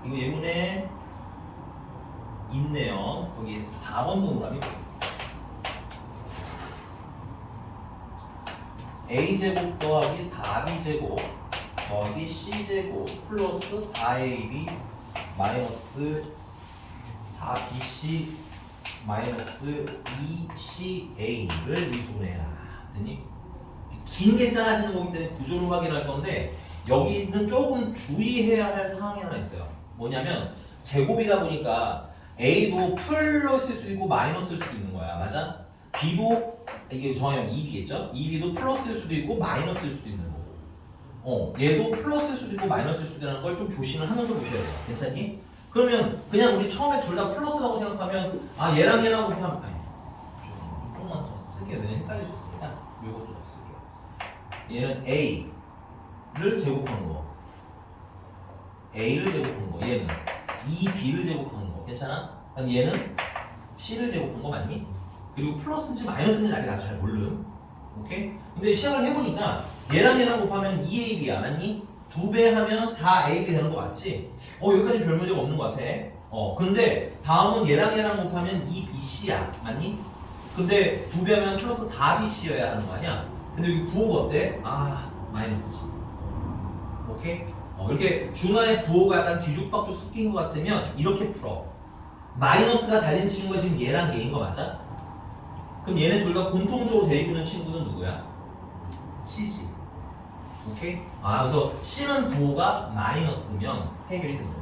이거 예문에 있네요. 거기 4번 동그라미 보겠습니다. a제곱 더하기 4b제곱 더하기 c제곱 플러스 4ab 마이너스 4bc 마이너스 2ca를 미분해라. 됐니? 긴 게 작아지는 거기 때문에 구조를 확인할 건데 여기는 조금 주의해야 할 사항이 하나 있어요. 뭐냐면 제곱이다 보니까 a도 플러스일 수도 있고 마이너스일 수도 있는 거야. 맞아? b도 이게 정하면 2b겠죠? 2b도 플러스일 수도 있고 마이너스일 수도 있는 거고 얘도 플러스일 수도 있고 마이너스일 수도 있는 걸 좀 조심을 하면서 보셔야 돼요. 괜찮니? 그러면 그냥 우리 처음에 둘 다 플러스라고 생각하면 아 얘랑 얘랑 곱하면 아니 조금만 더 쓸게요. 너네 헷갈릴 수 있으니까 이것도 더 쓸게요. 얘는 A를 제곱한 거 A를 제곱한 거 얘는 2B를 제곱한 거 괜찮아? 그럼 얘는 C를 제곱한 거 맞니? 그리고 플러스인지 마이너스인지 아직 나도 잘 모름. 오케이? 근데 시작을 해보니까 얘랑 얘랑 곱하면 2AB야 맞니? 2배 하면 4AB 되는 거 맞지? 여기까지 별 문제가 없는 거 같아. 근데 다음은 얘랑 얘랑 곱하면 2BC야 맞니? 근데 2배 하면 플러스 4BC여야 하는 거 아니야? 근데 여기 부호가 어때? 마이너스지. 오케이? 이렇게 중간에 부호가 약간 뒤죽박죽 섞인 거 같으면 이렇게 풀어. 마이너스가 달린 친구가 지금 얘랑 얘인 거 맞아? 그럼 얘네 둘 다 공통적으로 대입되는 친구는 누구야? C지. 오케이? 그래서 C는 부호가 마이너스면 해결이 된다.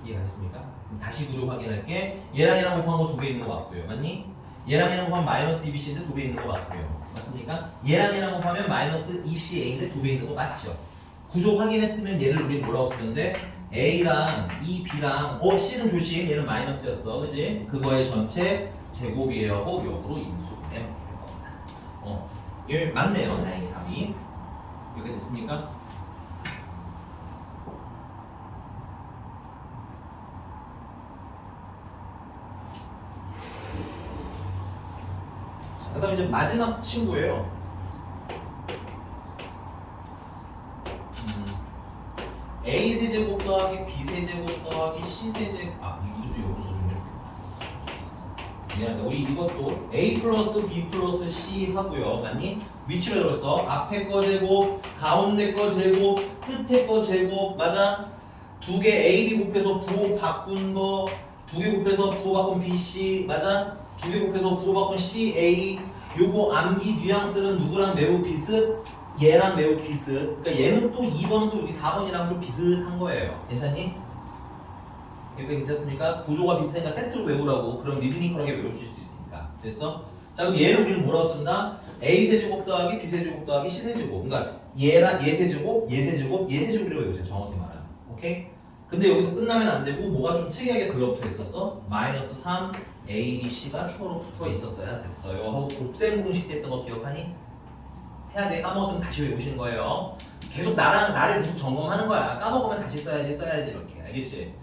이해가 됐습니까? 그럼 다시 구조 확인할게. 얘랑 얘랑 곱한 거 2배 있는 거 맞고요. 맞니? 얘랑 얘랑 곱하면 마이너스 2BC인데 2배 있는 거 맞고요. 맞습니까? 얘랑 얘랑 곱하면 마이너스 2CA인데 2배 있는 거 맞죠? 구조 확인했으면 얘를 우리 뭐라고 쓰는데 A랑 2B랑 C는 조심 얘는 마이너스였어. 그지? 그거의 전체 제곱이에요 하고 역으로 인수분해 할 겁니다. 예, 맞네요. 다행히 답이 이렇게 됐습니까? 자, 그 다음 이제 마지막 친구예요. A 세제곱 더하기 B 세제곱 더하기 C 세제곱 이것도 여기서 좀 해줄게. 미안하다. 우리 이것도 A 플러스 B 플러스 C 하고요. 맞니? 위치로 들었어. 앞에 거 제곱, 가운데 거 제곱, 끝에 거 제곱. 맞아? 2개 AB 곱해서 부호 바꾼 거, 2개 곱해서 부호 바꾼 BC. 맞아? 2개 곱해서 부호 바꾼 CA. 요거 암기 뉘앙스는 누구랑 매우 비슷? 얘랑 매우 비슷. 그러니까 얘는 또 2번도 여기 4번이랑 좀 비슷한 거예요. 괜찮니? 여기까지 괜찮습니까? 구조가 비슷하니까 세트로 외우라고. 그럼 리드니컬하게 외울 수 있으니까. 됐어? 자 그럼 얘를 우리는 뭐라고 쓴다? A 세제곱 더하기 B 세제곱 더하기 C 세제곱. 그러니까 얘랑 얘 세제곱, 얘 세제곱, 얘 세제곱이라고 외우세요. 정확히 말하면. 오케이? 근데 여기서 끝나면 안 되고 뭐가 좀 특이하게 들러붙어 있었어? 마이너스 3 A, B, C가 추가로 붙어 있었어야 됐어요. 하고 곱셈 공식 때 했던 거 기억하니? 해야 돼. 까먹었으면 다시 외우시는 거예요. 계속 나를 계속 점검하는 거야. 까먹으면 다시 써야지 이렇게. 알겠지?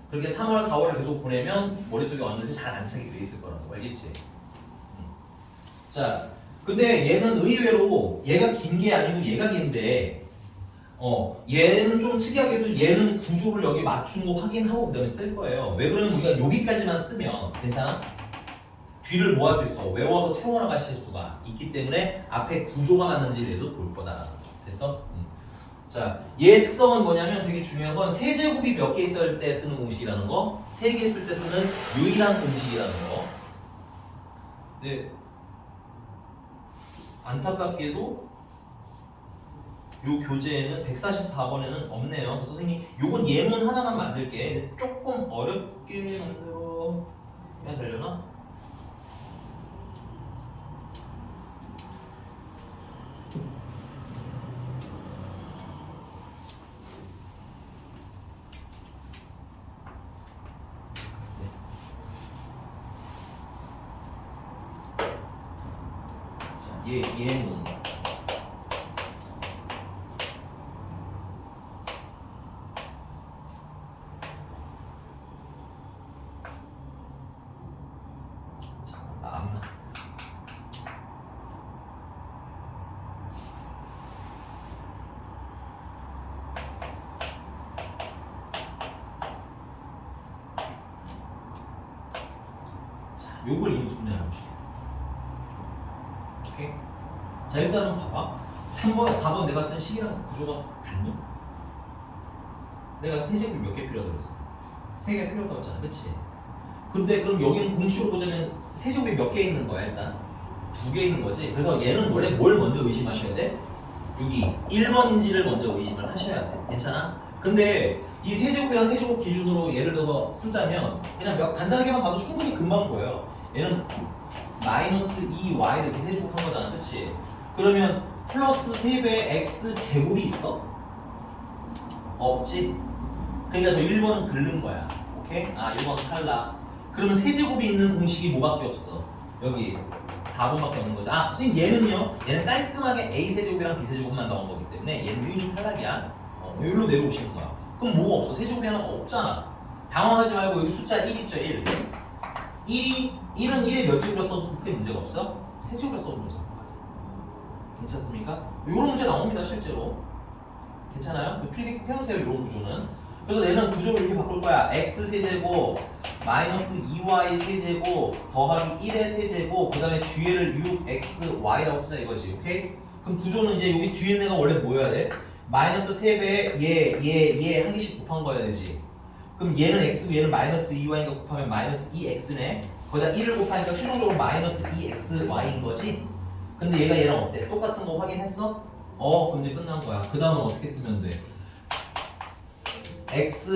그렇게 3월, 4월을 계속 보내면 머릿속에 어느새 잘 안착이 돼 있을 거라고. 알겠지? 자, 근데 얘는 의외로 얘가 긴 게 아니고 얘가 긴데 얘는 좀 특이하게도 얘는 구조를 여기 맞춘 거 확인하고 그 다음에 쓸 거예요. 왜 그러면 우리가 여기까지만 쓰면 괜찮아? 뒤를 모아수 있어. 외워서 채워나갈 실수가 있기 때문에 앞에 구조가 맞는지라도 볼 거다. 됐어? 자, 얘의 특성은 뭐냐면 되게 중요한 건 세제곱이 몇 개 있을 때 쓰는 공식이라는 거, 3개 있을 때 쓰는 유일한 공식이라는 거. 근데 안타깝게도 교재에는 144번에는 없네요. 그래서 선생님 요건 예문 하나만 만들게. 조금 어렵게 만들어 해야 되려나? 예문. 요걸 인수분해하는 것이에요. 오케이? 자, 일단은 봐봐. 3번, 4번 내가 쓴 식이랑 구조가 같니? 내가 세제곱이 몇 개 필요하다고 했어? 3개 필요하다고 했잖아, 그치? 근데 그럼 여기는 공식으로 보자면 세제곱이 몇 개 있는 거야, 일단? 2개 있는 거지? 그래서 얘는 원래 뭘 먼저 의심하셔야 돼? 여기 1번인지를 먼저 의심을 하셔야 돼. 괜찮아? 근데 이 세제곱이랑 세제곱 기준으로 예를 들어서 쓰자면 그냥 간단하게만 봐도 충분히 금방 보여요. 얘는 마이너스 2y 이렇게 세제곱한 거잖아, 그치? 그러면 플러스 3배의 x 제곱이 있어? 없지? 그러니까 저 1번은 긁는 거야. 오케이? 아, 1번 탈락. 그러면 세제곱이 있는 공식이 뭐밖에 없어? 여기 4번밖에 없는 거죠. 아, 선생님 얘는요? 얘는 깔끔하게 a 세제곱이랑 b 세제곱만 나온 거기 때문에 얘는 유인이 탈락이야. 여기로 내려오시는 거야. 그럼 뭐가 없어? 세제곱이 하나 없잖아. 당황하지 말고 여기 숫자 1 있죠, 1. 1은 1에 몇 제곱을 써도 크게 문제가 없어? 세제곱을 써도 문제가 없거든. 괜찮습니까? 이런 문제 나옵니다, 실제로. 괜찮아요? 필기 꼭 해놓으세요, 이런 구조는. 그래서 얘는 구조를 이렇게 바꿀 거야. x 세제곱 마이너스 2y 세제곱 더하기 1의 세제곱 그 다음에 뒤에를 6xy라고 쓰자 이거지. 오케이? 그럼 구조는 이제 여기 뒤에 있는 애가 원래 뭐여야 돼? 마이너스 3배에 얘 한 개씩 곱한 거여야 되지. 그럼 얘는 x고 얘는 마이너스 2y니까 곱하면 마이너스 2x네. 거기다 1을 곱하니까 최종적으로 마이너스 2xy인 거지. 근데 얘가 얘랑 어때? 똑같은 거 확인했어? 그럼 이제 끝난 거야. 그 다음은 어떻게 쓰면 돼? x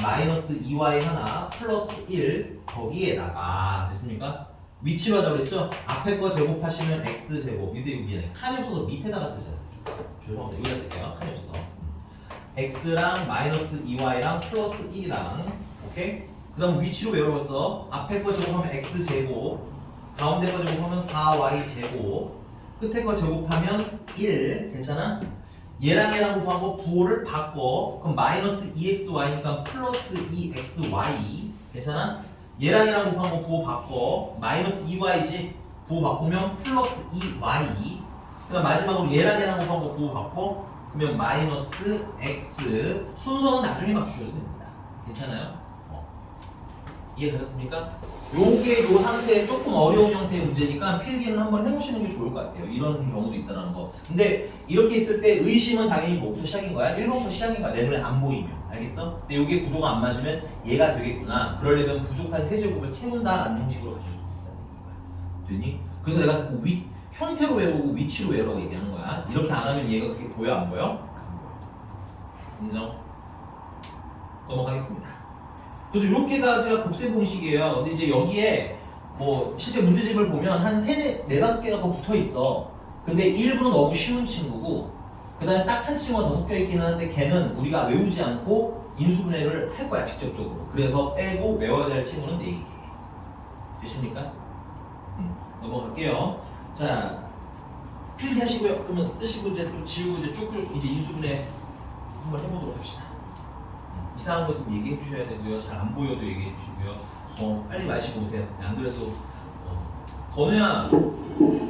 마이너스 2y 하나 플러스 1 거기에다가 됐습니까? 위치로 하자고 그랬죠? 앞에 거 제곱하시면 x제곱 밑에 미안해 칸이 없어서 밑에다가 쓰자. 죄송합니다. 여기다 쓸게요. 칸이 없어서 x랑 마이너스 2y랑 플러스 1이랑 오케이? 그 다음 위치로 외워봤어. 앞에 거 제곱하면 x제곱 가운데 거 제곱하면 4y제곱 끝에 거 제곱하면 1 괜찮아? 얘랑 얘랑 곱한 거 부호를 바꿔. 그럼 마이너스 2xy니까 플러스 2xy 괜찮아? 얘랑 얘랑 곱한 거 부호 바꿔. 마이너스 2y지 부호 바꾸면 플러스 2y 그 다음 마지막으로 얘랑 얘랑 곱한 거 부호 바꿔. 그러면 마이너스 x 순서는 나중에 맞추셔도 됩니다. 괜찮아요? 이해가셨습니까? 요게 요 상태에 조금 어려운 형태의 문제니까 필기는 한번 해보시는 게 좋을 것 같아요. 이런 경우도 있다는 거. 근데 이렇게 있을 때 의심은 당연히 뭐부터 시작인 거야? 1번부터 시작인 거야. 내 눈에 안 보이면. 알겠어? 근데 요게 구조가 안 맞으면 얘가 되겠구나. 그러려면 부족한 세제곱을 채운다라는 형식으로 가실 수 있다는 거야. 됐니? 그래서 내가 자꾸 형태로 외우고 위치로 외우라고 얘기하는 거야. 이렇게 안 하면 얘가 그렇게 보여? 안 보여? 안 보여. 인정? 넘어가겠습니다. 그래서 이렇게가 제가 곱셈 공식이에요. 근데 이제 여기에 뭐 실제 문제집을 보면 한 4-5개가 더 붙어 있어. 근데 일부는 너무 쉬운 친구고 그 다음에 딱 한 친구가 더 섞여 있기는 한데 걔는 우리가 외우지 않고 인수분해를 할 거야 직접적으로. 그래서 빼고 외워야 될 친구는 4개. 되십니까? 넘어갈게요. 자 필기하시고요. 그러면 쓰시고 이제 또 지우고 이제 쭉쭉 이제 인수분해 한번 해보도록 합시다. 이상한 것은 얘기해 주셔야 되고요. 잘 안 보여도 얘기해 주시고요. 빨리 마시고 오세요. 안 그래도 건우야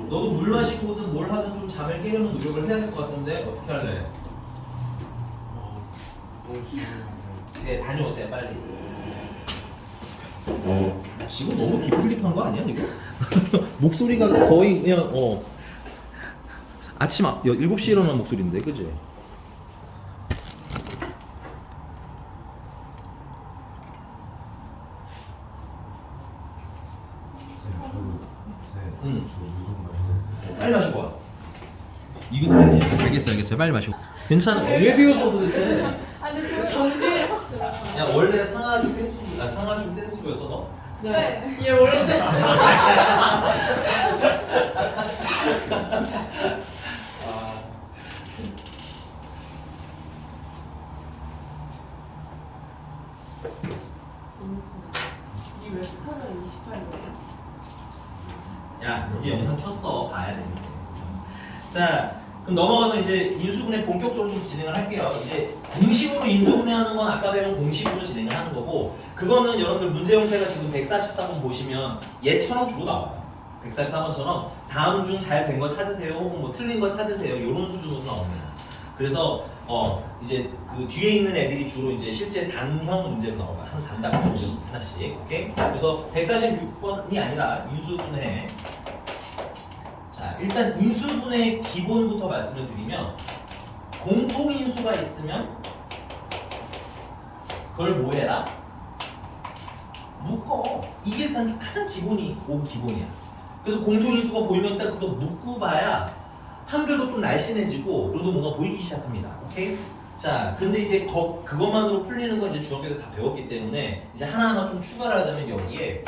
너도 물 마시고든 뭘 하든 좀 잠을 깨려는 노력을 해야 될 것 같은데 어떻게 할래? 네 다녀오세요 빨리. 지금 너무 딥슬립한 거 아니야 이거? 목소리가 거의 그냥 아침 7시에 일어난 목소리인데 그지? 빨리 마시고 와. 이거 틀리지? 알겠어요. 빨리 마시고. 괜찮아. 왜 비웃어 도대체? 아 근데 그 정지를 확 들어요. 야 원래 상하중 댄스부였어 너? 네. 얘 원래 이왜 스카너를 28로야? 야 이제 영상 켰어. 봐야 돼. 자 그럼 넘어가서 이제 인수분해 본격적으로 좀 진행을 할게요. 이제 공식으로 인수분해하는 건 아까 배운 공식으로 진행을 하는 거고 그거는 여러분들 문제 형태가 지금 144번 보시면 얘처럼 주로 나와요. 144번처럼 다음 중 잘 된 거 찾으세요 혹은 뭐 틀린 거 찾으세요 이런 수준으로 나옵니다. 그래서 이제 그 뒤에 있는 애들이 주로 이제 실제 단형 문제로 나와요. 한 단답 하나씩. 오케이? 그래서 146번이 아니라 인수분해. 자, 일단 인수분해의 기본부터 말씀을 드리면 공통인수가 있으면 그걸 뭐 해라? 묶어. 이게 일단 가장 기본이야. 그래서 공통인수가 보이면 딱 그거 묶고 봐야 한글도 좀 날씬해지고 그래도 뭔가 보이기 시작합니다. 오케이? 자, 근데 이제 그것만으로 풀리는 건 이제 중학교 때 다 배웠기 때문에 이제 하나하나 좀 추가를 하자면 여기에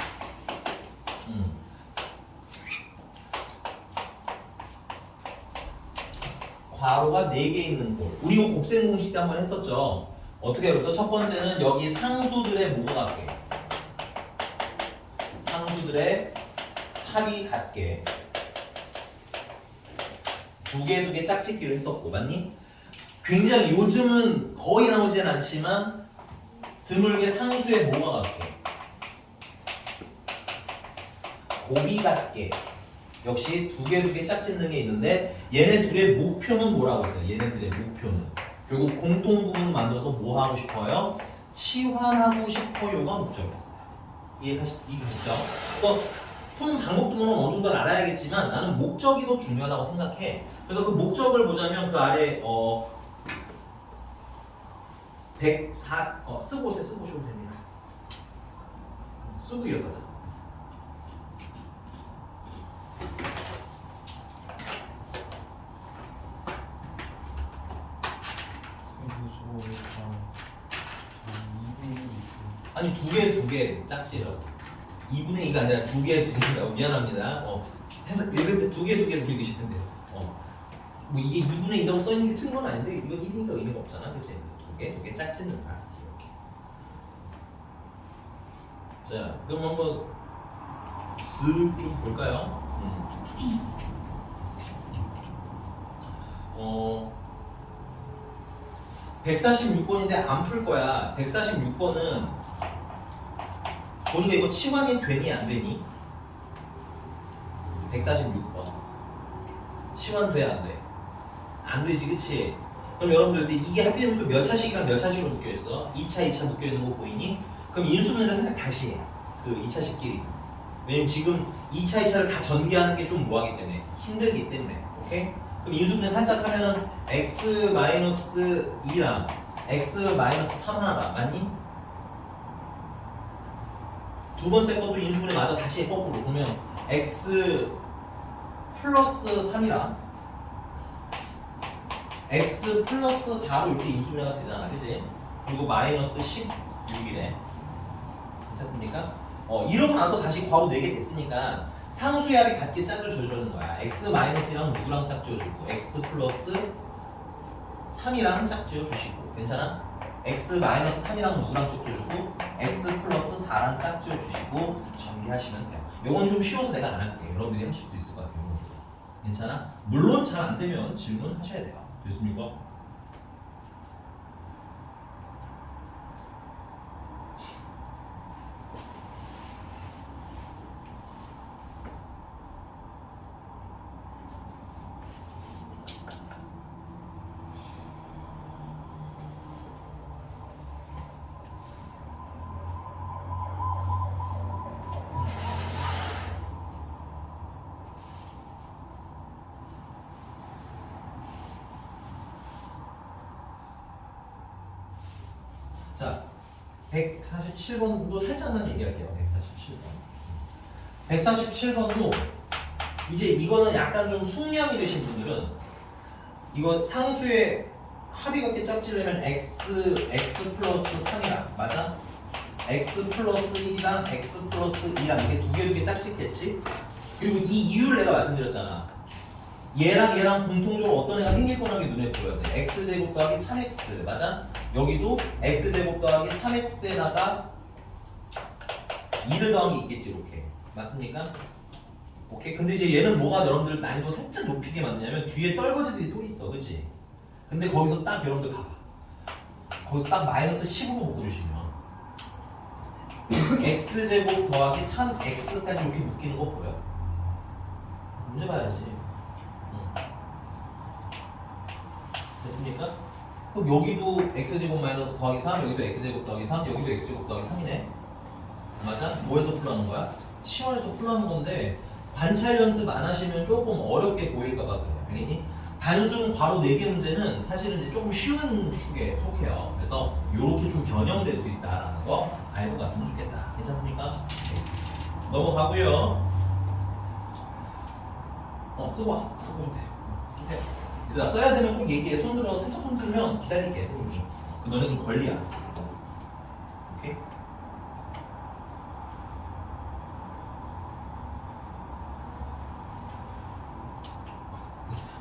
괄호가 4개 있는 꼴. 우리 이거 곱셈 공식 때 한번 했었죠. 어떻게 그래서 첫 번째는 여기 상수들의 뭐가 같게? 상수들의 합이 같게. 두 개 짝짓기를 했었고, 맞니? 굉장히 요즘은 거의 나오진 않지만 드물게 상수의 뭐가 같게? 곱이 같게. 역시 두 개 짝짓는 게 있는데 얘네 둘의 목표는 뭐라고 했어요? 얘네들의 목표는 결국 공통 부분 만들어서 뭐 하고 싶어요? 치환하고 싶어요가 목적이었어요. 이해하시죠? 그래서 푸는 방법도 물론 어느 정도 알아야겠지만 나는 목적이 더 중요하다고 생각해. 그래서 그 목적을 보자면 그 아래 104 쓰고 오셔도 됩니다. 쓰고 이어서 아니 두 개 짝지라고 2분의 2가 아니라 두 개라고 미안합니다. 해서 예를 들어 두 개로 읽으실 텐데 뭐 이게 2분의 2라고 써있는 게 틀린 건 아닌데 이건 1이니까 의미가 없잖아. 그치? 두 개 짝짓는다 이렇게. 자 그럼 한번 쓱 좀 볼까요? 146번인데 안 풀 거야. 146번은 보니까 이거 치환이 되니 안 되니? 146번 치환 돼 안 돼? 안 되지 그치? 그럼 여러분들 근데 이게 하필이면 또 몇 차식이랑 몇 차식으로 묶여있어? 2차 묶여있는 거 보이니? 그럼 인수분해를 항상 다시 해. 그 2차식끼리. 왜냐면 지금 2차, 2차를 다 전개하는 게 좀 뭐하기 때문에 힘들기 때문에. 오케이? 그럼 인수분해 살짝 하면은 x-2랑 x-3 하나다. 맞니? 두 번째 것도 인수분해 마저 다시 해 거꾸로. 그러면 x 플러스 3이랑 x 플러스 4로 이렇게 인수분해가 되잖아. 그지? 그리고 마이너스 16이래. 괜찮습니까? 이러고 나서 다시 괄호 4개 됐으니까 상수의 합이 같게 짝을 줘주는 거야. x-이랑 누구랑 짝 지어주고 x 플러스 3이랑 짝 지어주시고 괜찮아? x-3이랑 누구랑 짝 지어주고 x 플러스 4랑 짝 지어주시고 전개하시면 돼요. 요건 좀 쉬워서 내가 안 할게요. 여러분들이 하실 수 있을 것 같아요. 괜찮아? 물론 잘 안 되면 질문하셔야 돼요. 됐습니까? 자, 147번도 살짝만 얘기할게요. 147번도 이제 이거는 약간 좀 숙련이 되신 분들은 이거 상수의 합이 같게 짝지려면 x 플러스 3이랑 맞아? x 플러스 1이랑 x 플러스 2랑 이게 두 개 짝짓겠지? 그리고 이 이유를 내가 말씀드렸잖아. 얘랑 공통적으로 어떤 애가 생길 거라는 게 눈에 보여야 돼. x제곱 더하기 3x 맞아? 여기도 x제곱 더하기 3x에다가 2를 더한 게 있겠지 이렇게. 맞습니까? 오케이? 근데 이제 얘는 뭐가 여러분들 난이도 살짝 높이게 만드냐면 뒤에 떨거지들이 또 있어 그치? 근데 거기서 딱 여러분들 봐봐. 거기서 딱 마이너스 10으로 묶어주시면 x제곱 더하기 3x까지 이렇게 묶이는 거 보여? 문제 봐야지. 됐습니까? 그럼 여기도 x제곱 마이너스 더하기 3, 여기도 x제곱 더하기 3, 여기도 x제곱 더하기 3이네? 맞아? 뭐에서 풀어하는 거야? 치원에서 풀어하는 건데 관찰 연습 안 하시면 조금 어렵게 보일까봐 그래요. 알겠니? 단순 괄호 4개 문제는 사실은 이제 조금 쉬운 축에 속해요. 그래서 이렇게 좀 변형될 수 있다라는 거 알고 갔으면 좋겠다. 괜찮습니까? 네. 넘어가고요. 쓰고 와. 쓰고 좀 돼요. 쓰세요. 얘들아 써야 되면 꼭 얘기해. 손 들어. 살짝 손 들면 기다릴게. 그 너네 좀 권리야. 오케이?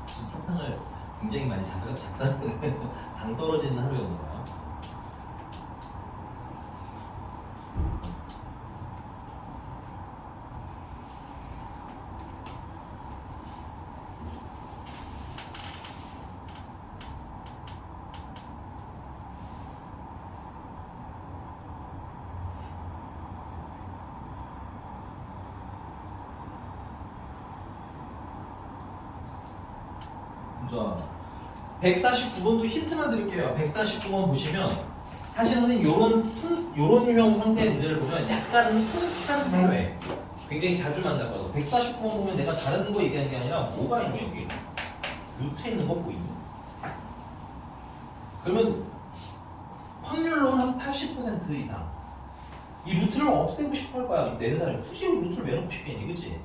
무슨 사탕을 굉장히 많이 작사를 당 떨어지는 하루였나봐요. 자, 149번도 힌트만 드릴게요. 149번 보시면 사실 선생님 요런 유형 형태의 문제를 보면 약간은 통치한 필요해. 굉장히 자주 만나거든. 149번 보면 내가 다른 거 얘기하는 게 아니라 뭐가 있냐 여기? 루트에 있는 거 보이니? 그러면 확률로는 한 80% 이상 이 루트를 없애고 싶어 할 거야. 낸 사람이 굳이 루트를 왜 놓고 싶겠니? 그치?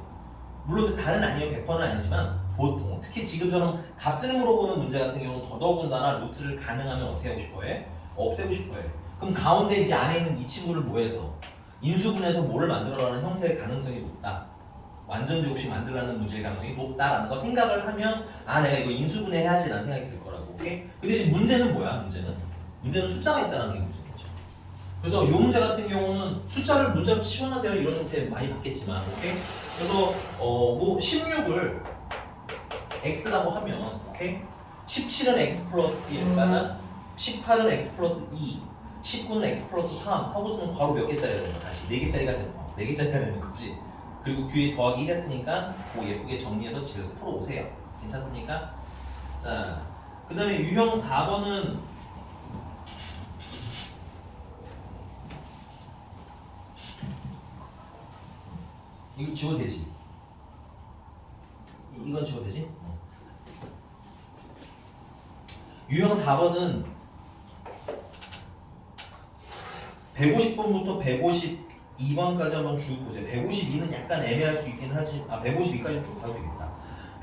물론 다는 아니에요. 100%는 아니지만 보통 특히 지금처럼 값을 물어보는 문제 같은 경우는 더더군다나 루트를 가능하면 어떻게 하고 싶어해? 없애고 싶어해. 그럼 가운데 이제 안에 있는 이 친구를 뭐해서 인수분해서 뭐를 만들어라는 형태의 가능성이 높다. 완전 제곱식 만들라는 문제의 가능성이 높다라는 거 생각을 하면 아 내가 이거 인수분해 해야지 라는 생각이 들 거라고. 오케이? 근데 지금 문제는 뭐야? 문제는 숫자가 있다는 게 문제겠죠. 그래서 이 문제 같은 경우는 숫자를 문자로 치환하세요 이런 형태 많이 받겠지만 오케이? 그래서 뭐 16을 x라고 하면 오케이? 17은 x 플러스 1 맞아? 18은 x 플러스 2 19는 x 플러스 3 하고서는 괄호 몇 개짜리가 되는 거야? 다시 4개짜리가 되는 거야. 4개짜리가 되는 거지. 그리고 뒤에 더하기 1 했으니까 뭐 예쁘게 정리해서 집에서 풀어오세요. 괜찮습니까? 자, 그 다음에 유형 4번은 이거 지워도 되지? 이건 지워도 되지? 유형 4번은 150번부터 152번까지 한번 쭉 보세요. 152는 약간 애매할 수 있긴 하지. 152까지 쭉 가도 되겠다.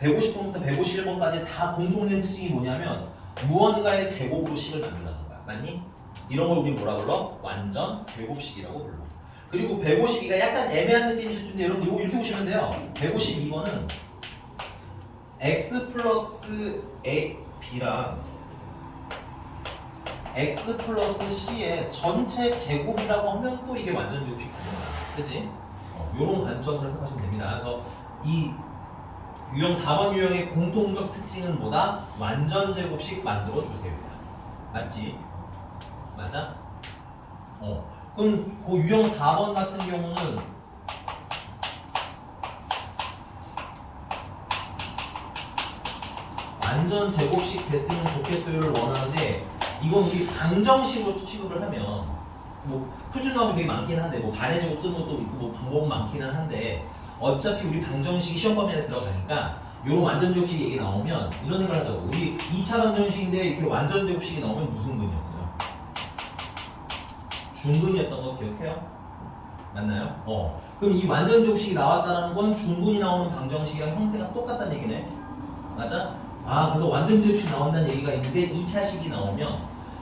150번부터 151번까지 다 공통된 특징이 뭐냐면 무언가의 제곱으로 식을 만든다는 거야. 맞니? 이런 걸 우리 뭐라 불러? 완전 제곱식이라고 불러. 그리고 152가 약간 애매한 느낌이 있을 수 있는데 여러분 이거 이렇게 보시면 돼요. 152번은 x 플러스 a, b랑 x 플러스 c의 전체 제곱이라고 하면 또 이게 완전 제곱식 됩니다. 그치? 요런 관점으로 생각하시면 됩니다. 그래서 이 유형 4번 유형의 공통적 특징은 뭐다? 완전 제곱식 만들어 주세요. 맞지? 맞아? 그럼 그 유형 4번 같은 경우는 완전 제곱식 됐으면 좋겠어요를 원하는데 이건 우리 방정식으로 취급을 하면 뭐 풀수 있는 방법이 되게 많긴 한데 뭐 반의 제곱 쓰는 것도 있고 뭐 방법은 많기는 한데 어차피 우리 방정식이 시험 범위 안에 들어가니까 요런 완전 제곱식 얘기 나오면 이런 생각을 하자고. 우리 2차 방정식인데 이렇게 완전 제곱식이 나오면 무슨 근이었어요? 중근이었던 거 기억해요? 맞나요? 그럼 이 완전 제곱식이 나왔다는 건 중근이 나오는 방정식이랑 형태가 똑같다는 얘기네. 맞아? 아, 그래서 완전 제곱식 나온다는 얘기가 있는데 2차식이 나오면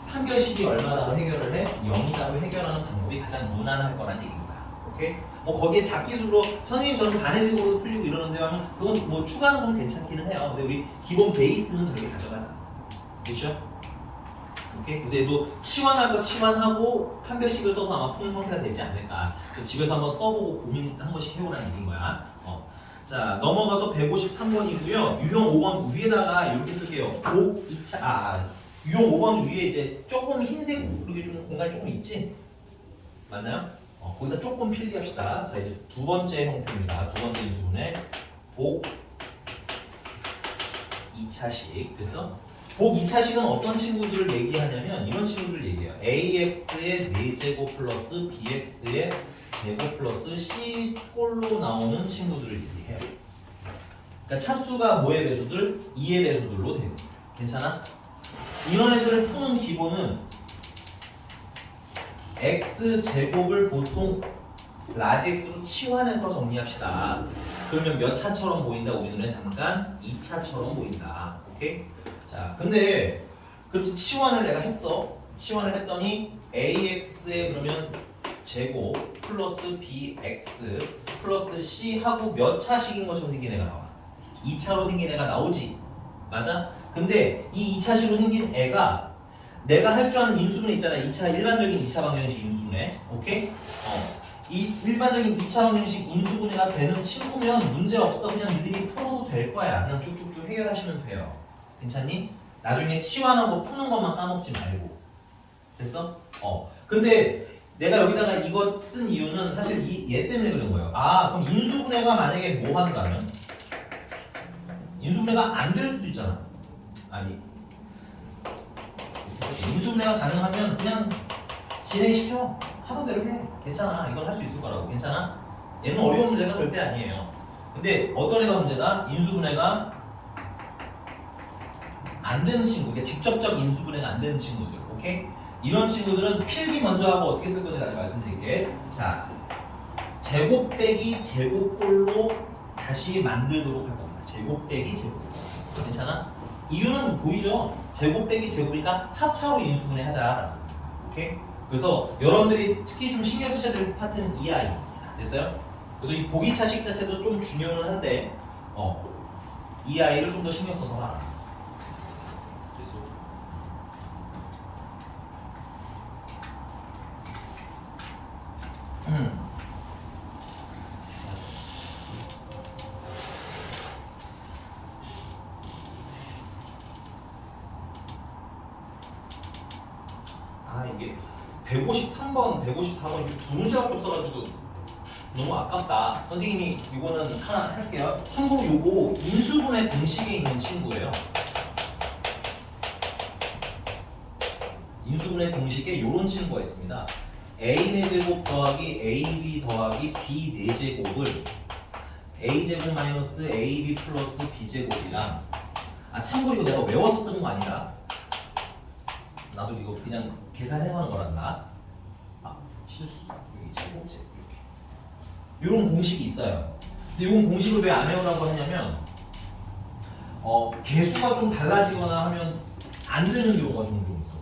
판별식이 얼마다로 해결을 해? 0이다로 해결하는 방법이 가장 무난할 거란 얘기인 거야. 오케이? 뭐 거기에 잡기술로 선생님 저는 반해식으로 풀리고 이러는데요 하면 그건 뭐 추가하는 건 괜찮기는 해요. 근데 우리 기본 베이스는 저렇게 가져가자. 됐죠? 오케이? 그래서 얘도 치환할 거 치환하고 판별식을 써서 아마 푸는 형태가 되지 않을까. 그래서 집에서 한번 써보고 고민 한 번씩 해보라는 얘기인 거야. 자, 넘어가서 153번이고요. 유형 5번 위에다가 이렇게 쓸게요. 복 2차, 유형 5번 위에 이제 조금 흰색 이렇게 좀 공간이 조금 있지? 맞나요? 거기다 조금 필기합시다. 자, 이제 두 번째 형태입니다. 두 번째 인수분해 복 2차식. 그래서 복 2차식은 어떤 친구들을 얘기하냐면 이런 친구들을 얘기해요. AX의 4제곱 플러스 BX의 제곱 플러스 C 꼴로 나오는 친구들을 얘기해요. 그러니까 차수가 뭐의 배수들? 2의 배수들로 되고. 괜찮아? 이런 애들을 푸는 기본은 x 제곱을 보통 라지 x로 치환해서 정리합시다. 그러면 몇 차처럼 보인다? 우리 눈에 잠깐 2차처럼 보인다. 오케이? 자, 근데 그렇게 치환을 내가 했어. 치환을 했더니 ax에 그러면 제곱 플러스 bx 플러스 c 하고 몇 차식인 것처럼 생긴 애가 나와. 2차로 생긴 애가 나오지. 맞아? 근데 이 2차식으로 생긴 애가 내가 할 줄 아는 인수분해 있잖아. 2차 일반적인 2차 방정식 인수분해. 오케이? 이 일반적인 2차 방정식 인수분해가 되는 친구면 문제 없어. 그냥 니들이 풀어도 될 거야. 그냥 쭉쭉쭉 해결하시면 돼요. 괜찮니? 나중에 치환한 거 푸는 것만 까먹지 말고. 됐어? 근데 내가 여기다가 이거 쓴 이유는 사실 얘 때문에 그런 거예요. 그럼 인수분해가 만약에 뭐 한다면? 인수분해가 안 될 수도 있잖아. 아니. 인수분해가 가능하면 그냥 진행시켜. 하던 대로 해. 괜찮아. 이건 할 수 있을 거라고. 괜찮아? 얘는 어려운 문제가 절대 아니에요. 근데 어떤 애가 문제다? 인수분해가 안 되는 친구. 그러니까 직접적 인수분해가 안 되는 친구들. 오케이? 이런 친구들은 필기 먼저 하고 어떻게 쓸 건지 나중에 말씀드릴게. 자, 제곱 빼기 제곱꼴로 다시 만들도록 할 겁니다. 제곱 빼기 제곱. 괜찮아? 이유는 보이죠? 제곱 빼기 제곱이니까 합차로 인수분해 하자. 오케이? 그래서 여러분들이 특히 좀 신경 쓰셔야 될 파트는 이 아이입니다. 됐어요? 그래서 이 보기차식 자체도 좀 중요는 한데 이 아이를 좀 더 신경 써서 봐라. 그래서 이게 153번, 154번 이렇게 두 문제밖에 없어가지고 너무 아깝다. 선생님이 이거는 하나 할게요. 참고로 요거 인수분해 공식에 있는 친구예요. 인수분해 공식에 요런 친구가 있습니다. a4제곱 더하기 ab 더하기 b 4제곱을 a제곱 마이너스 ab 플러스 b제곱이랑 참고로 이거 내가 외워서 쓰는 거 아니라 나도 이거 그냥 계산해서 하는 거란다. 실수. 여기 제곱제 이렇게. 이런 공식이 있어요. 근데 이건 공식을 왜 안 외우라고 하냐면 개수가 좀 달라지거나 하면 안 되는 경우가 종종 있어서.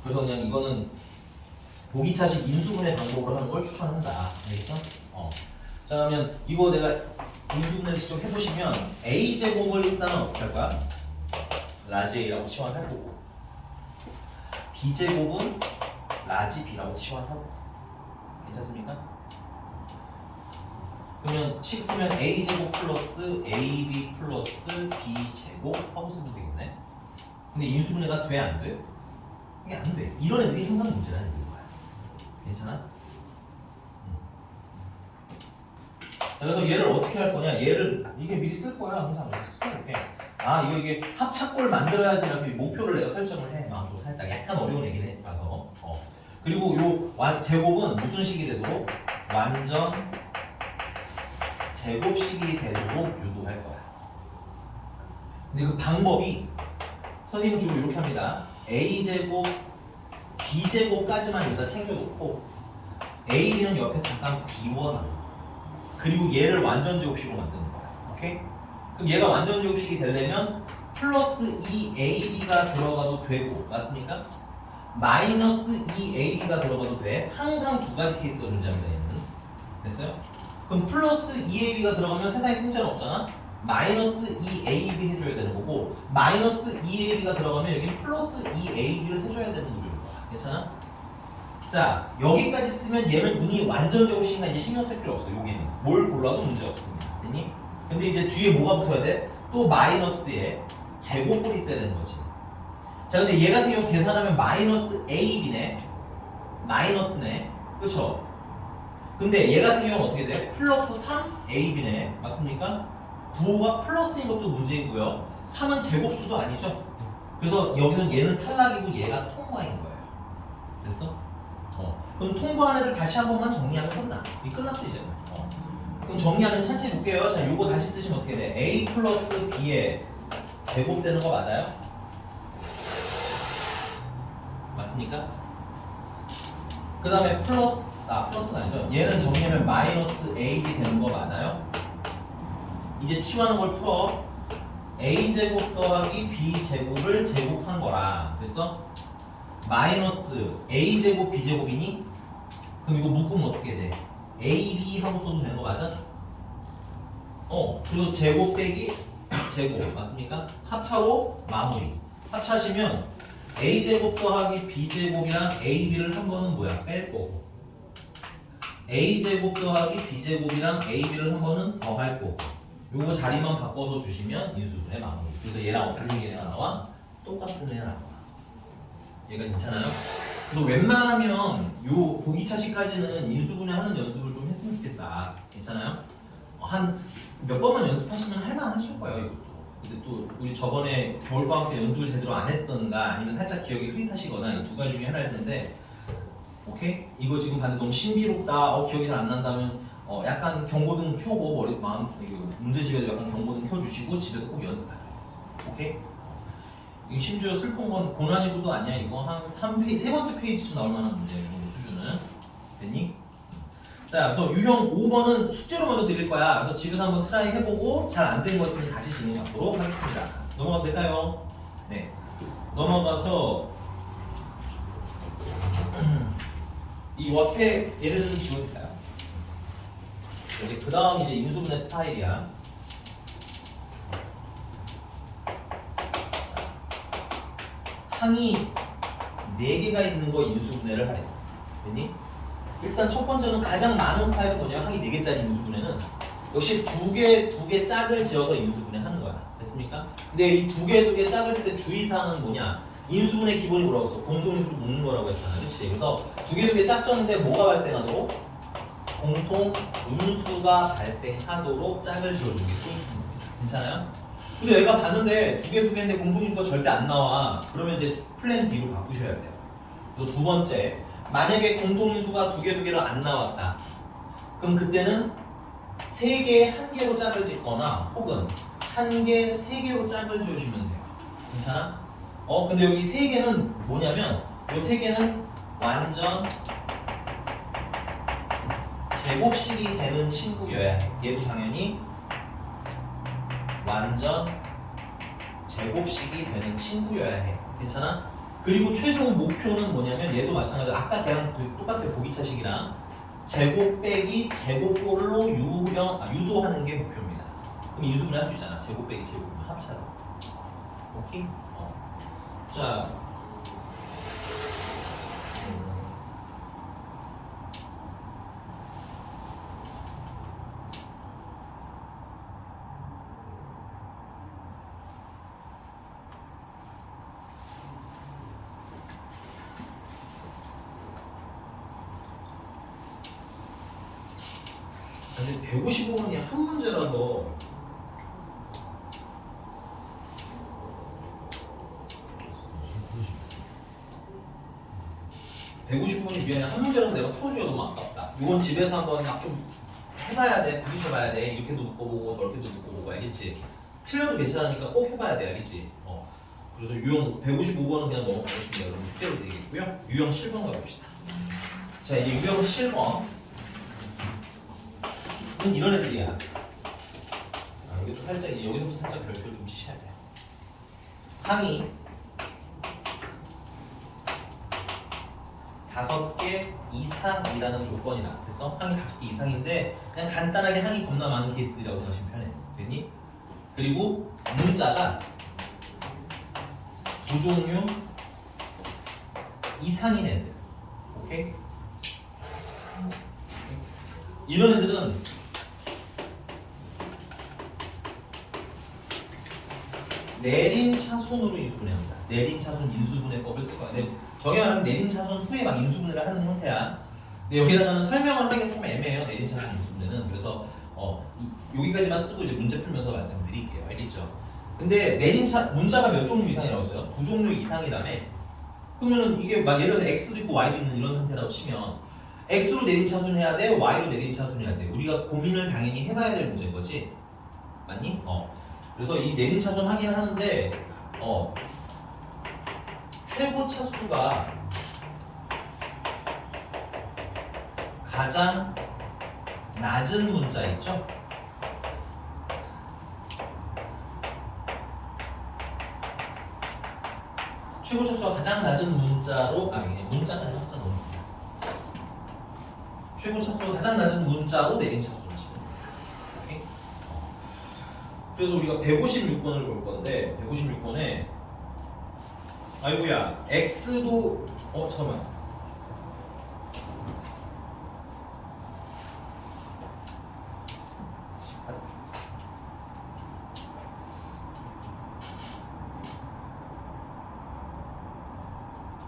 그래서 그냥 이거는 보기차식 인수분해 방법으로 하는 걸 추천한다. 알겠어? 자, 그러면 이거 내가 인수분해를 직접 해보시면 a 제곱을 일단은 어떻게 할 거야? 라지 a라고 치환할 거고. b제곱은 라지 b라고 치환하고. 괜찮습니까? 그러면 식 쓰면 a제곱 플러스 ab 플러스 b제곱 하고 쓰면 되겠네. 근데 인수분해가 돼? 안 돼? 이게 안 돼. 이런 애들이 항상 문제라는 거야. 괜찮아? 자, 그래서 얘를 어떻게 할 거냐? 얘를 이게 미리 쓸 거야. 항상 이렇게. 이게 합차꼴 만들어야지라고 목표를 내가 설정을 해. 마음속으로 살짝 약간 어려운 얘기는 해. 봐서. 그리고 요 제곱은 무슨 식이 되도록 완전 제곱식이 되도록 유도할 거야. 근데 그 방법이 선생님은 주로 이렇게 합니다. a제곱, b제곱까지만 여기다 챙겨놓고 a는 옆에 잠깐 비워놔. 그리고 얘를 완전 제곱식으로 만드는 거야. 오케이? 그럼 얘가 완전 제곱식이 되려면 플러스 2ab가 들어가도 되고 맞습니까? 마이너스 2ab가 들어가도 돼. 항상 두 가지 케이스가 존재합니다. 얘는. 됐어요? 그럼 플러스 2ab가 들어가면 세상에 공짜는 없잖아? 마이너스 2ab 해줘야 되는 거고 마이너스 2ab가 들어가면 여기 플러스 2ab를 해줘야 되는 구조인 거야. 괜찮아? 자 여기까지 쓰면 얘는 이미 완전 제곱식이니까 이제 신경 쓸 필요 없어. 여기는 뭘 골라도 문제 없습니다. 됐니? 근데 이제 뒤에 뭐가 붙어야 돼? 또 마이너스에 제곱꼴이 있어야 되는 거지. 자 근데 얘 같은 경우 계산하면 마이너스 ab네 마이너스네 그쵸? 근데 얘 같은 경우는 어떻게 돼? 플러스 3ab네 맞습니까? 9호가 플러스인 것도 문제이고요 3은 제곱수도 아니죠? 그래서 여기서는 얘는 탈락이고 얘가 통과인 거예요. 됐어? 그럼 통과한 애들 다시 한 번만 정리하면 끝나. 이 끝났어 이제. 그럼 정리하면 천천히 볼게요. 자 요거 다시 쓰시면 어떻게 돼? a 플러스 b에 제곱되는 거 맞아요? 맞습니까? 그 다음에 플러스가 아니죠. 얘는 정리하면 마이너스 ab 되는 거 맞아요? 이제 치환하는 걸 풀어. a제곱 더하기 b제곱을 제곱한 거라. 됐어? 마이너스 a제곱 b제곱이니? 그럼 이거 묶으면 어떻게 돼? ab 하고 써도 되는 거 맞아? 그리고 제곱 빼기 제곱 맞습니까? 합차로 마무리. 합차하시면 a제곱 더하기 b제곱이랑 ab를 한 번은 뭐야? 뺄 거고 a제곱 더하기 b제곱이랑 ab를 한 번은 더 할 거고 요거 자리만 바꿔서 주시면 인수분해 마무리. 그래서 얘랑 어떻게 생긴 애가 나와? 똑같은 애가 나와. 얘가 괜찮아요? 그래서 웬만하면 요 보기차식까지는 인수분해하는 연습을 좀 했으면 좋겠다. 괜찮아요? 한 몇 번만 연습하시면 할만하실 거예요 이것도. 근데 또 우리 저번에 겨울방학 때 연습을 제대로 안 했던가 아니면 살짝 기억이 흐릿하시거나 이 두 가지 중에 하나일 텐데 오케이? 이거 지금 봤는데 너무 신비롭다 기억이 잘 안 난다면 약간 경고등 켜고 머리 마음속에 문제집에도 약간 경고등 켜주시고 집에서 꼭 연습하세요. 오케이? 이게 심지어 슬픈 건 고난이도도 아니야. 이거 한 3페이지, 세 번째 페이지쯤 나올 만한 문제예요. 이 수준은. 됐니? 자, 그래서 유형 5번은 숙제로 먼저 드릴 거야. 그래서 집에서 한번 트라이 해보고 잘 안 된 거 있으면 다시 진행하도록 하겠습니다. 넘어가도 될까요? 네. 넘어가서 이 옆에 예를 들면 지워질까요? 이제 그 다음 이제 인수분해 스타일이야. 항이 4개가 있는 거 인수분해를 하래. 됐니? 일단 첫 번째는 가장 많은 스타일은 뭐냐? 항이 4개짜리 인수분해는 역시 두 개 짝을 지어서 인수분해 하는 거야. 됐습니까? 근데 이 두 개 짝을 때 주의사항은 뭐냐? 인수분해 기본이 뭐라고 했어? 공동인수로 묶는 거라고 했잖아. 그렇지? 그래서 두 개 짝 졌는데 뭐가 발생하도록? 공통 인수가 발생하도록 짝을 지어주겠지? 괜찮아요? 근데 얘가 봤는데 두 개인데 공동인수가 절대 안 나와. 그러면 이제 플랜 B로 바꾸셔야 돼요. 그리고 두 번째, 만약에 공동인수가 두 개로 안 나왔다. 그럼 그때는 3개, 1개로 짝을 짓거나 혹은 1개, 3개로 짝을 지어주시면 돼요. 괜찮아? 근데 여기 3개는 뭐냐면 이 3개는 완전 제곱식이 되는 친구여야 해. 얘도 당연히 완전 제곱식이 되는 친구여야 해. 괜찮아? 그리고 최종 목표는 뭐냐면 얘도 마찬가지로 아까 걔랑 똑같아. 보기차식이랑 제곱 빼기 제곱꼴로 유도하는 게 목표입니다. 그럼 인수분해 할 수 있잖아. 제곱 빼기 제곱이면 합차로. 오케이? 자 근데 155번이 한 문제라서 155번이 미안해 한 문제라서 내가 풀어주기가 너무 아깝다. 이건 집에서 한번 좀 해봐야 돼. 부딪혀봐야 돼. 이렇게도 묶어보고 넓게도 묶어보고 알겠지? 틀려도 괜찮으니까 꼭 해봐야 돼. 알겠지? 그래서 유형 155번은 그냥 넘어가겠습니다. 여러분 숙제로 드리겠고요. 유형 7번 가봅시다. 자 이제 유형 7번 이런 애들이야. 여기 또 살짝 여기서부터 살짝 별표를 좀 치셔야 돼요. 항이 5개 이상이라는 조건이라 됐어? 항이 5개 이상인데 그냥 간단하게 항이 겁나 많은 케이스라고 생각하시면 편해. 됐니? 그리고 문자가 부종류 이상인 애들. 오케이? 이런 애들은 내림차순으로 인수분해합니다. 내림차순 인수분해법을 쓸 거야. 저기 말하면 내림차순 후에 막 인수분해를 하는 형태야. 근데 여기다가는 설명을 하기가 조금 애매해요. 내림차순 인수분해는. 그래서 여기까지만 쓰고 이제 문제 풀면서 말씀드릴게요. 알겠죠? 근데 문자가 몇 종류 이상이라고 했어요? 2종류 이상이라며. 그러면은 이게 막 예를 들어서 x도 있고 y도 있는 이런 상태라고 치면 x로 내림차순 해야 돼? y로 내림차순 해야 돼? 우리가 고민을 당연히 해봐야 될 문제인 거지. 맞니? 그래서 이 내림차순 하긴 하는데 최고 차수가 가장 낮은 문자 있죠? 최고 차수가 가장 낮은 문자로 문자가 아니라 너무 최고 차수가 가장 낮은 문자로 내림차순을 치는 거예요. 그래서 우리가 156번을 볼 건데 156번에 아이고야 x도 잠깐만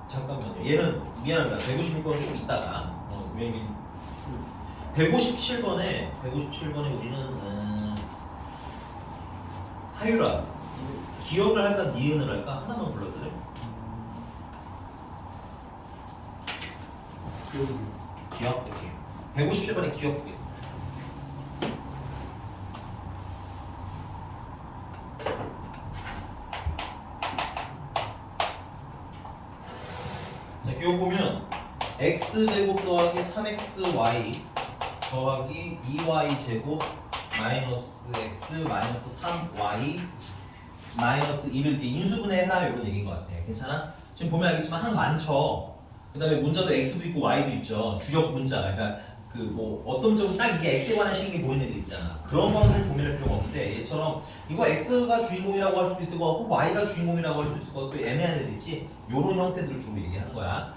잠깐만요. 얘는 미안합니다. 156번은 좀 이따가 157번에 우리는 하유라 기억을 할까 니은을 할까 하나만 불러드래. 기억 볼게요. 157번에 기억 보겠습니다. 자, 기억 보면 x제곱 더하기 3xy 더하기 2y제곱 마이너스 x 마이너스 3y 마이너스 1을 이렇게 인수분해해라 이런 얘기인 것 같아. 괜찮아? 지금 보면 알겠지만 항 많죠. 그 다음에 문자도 x도 있고 y도 있죠. 주력 문자. 그러니까 그 뭐 어떤 점은 딱 이게 x에 관한 식이 보이는 애들 있잖아. 그런 것을 고민할 필요가 없는데 얘처럼 이거 x가 주인공이라고 할 수도 있을 것 같고 y가 주인공이라고 할 수 있을 것 같고 애매한 애들 있지. 요런 형태들을 주로 얘기하는 거야.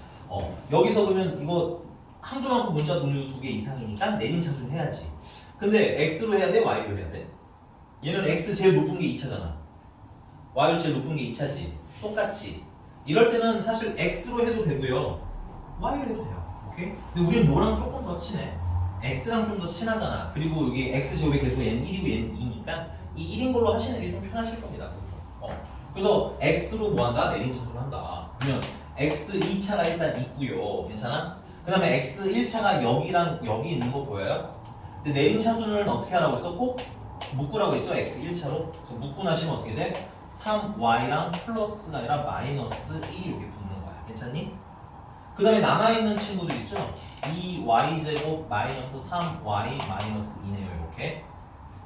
여기서 그러면 이거 한도 많고 문자 종류 2개 이상이니까 내림차순 해야지. 근데 x로 해야 돼? y로 해야 돼? 얘는 x 제일 높은 게 2차잖아. y로 제일 높은 게 2차지. 똑같지. 이럴 때는 사실 x로 해도 되고요. y로 해도 돼요. 오케이? 근데 우리는 뭐랑 조금 더 친해. x랑 좀 더 친하잖아. 그리고 여기 x제곱의 개수 n 1이고 n 2니까 이 1인 걸로 하시는 게 좀 편하실 겁니다. 그래서 x로 뭐 한다? 내림차순 한다. 그러면 x 2차가 일단 있고요. 괜찮아? 그 다음에 x 1차가 여기랑 여기 있는 거 보여요? 근데 내림차순을 어떻게 하라고 했어? 꼭 묶으라고 했죠? x 1차로. 그래서 묶고 나시면 어떻게 돼? 3y랑 플러스가 아니라 마이너스 2 이렇게 붙는 거야. 괜찮니? 그 다음에 남아있는 친구들 있죠? 2y제곱 마이너스 3y 마이너스 2네요. 이렇게.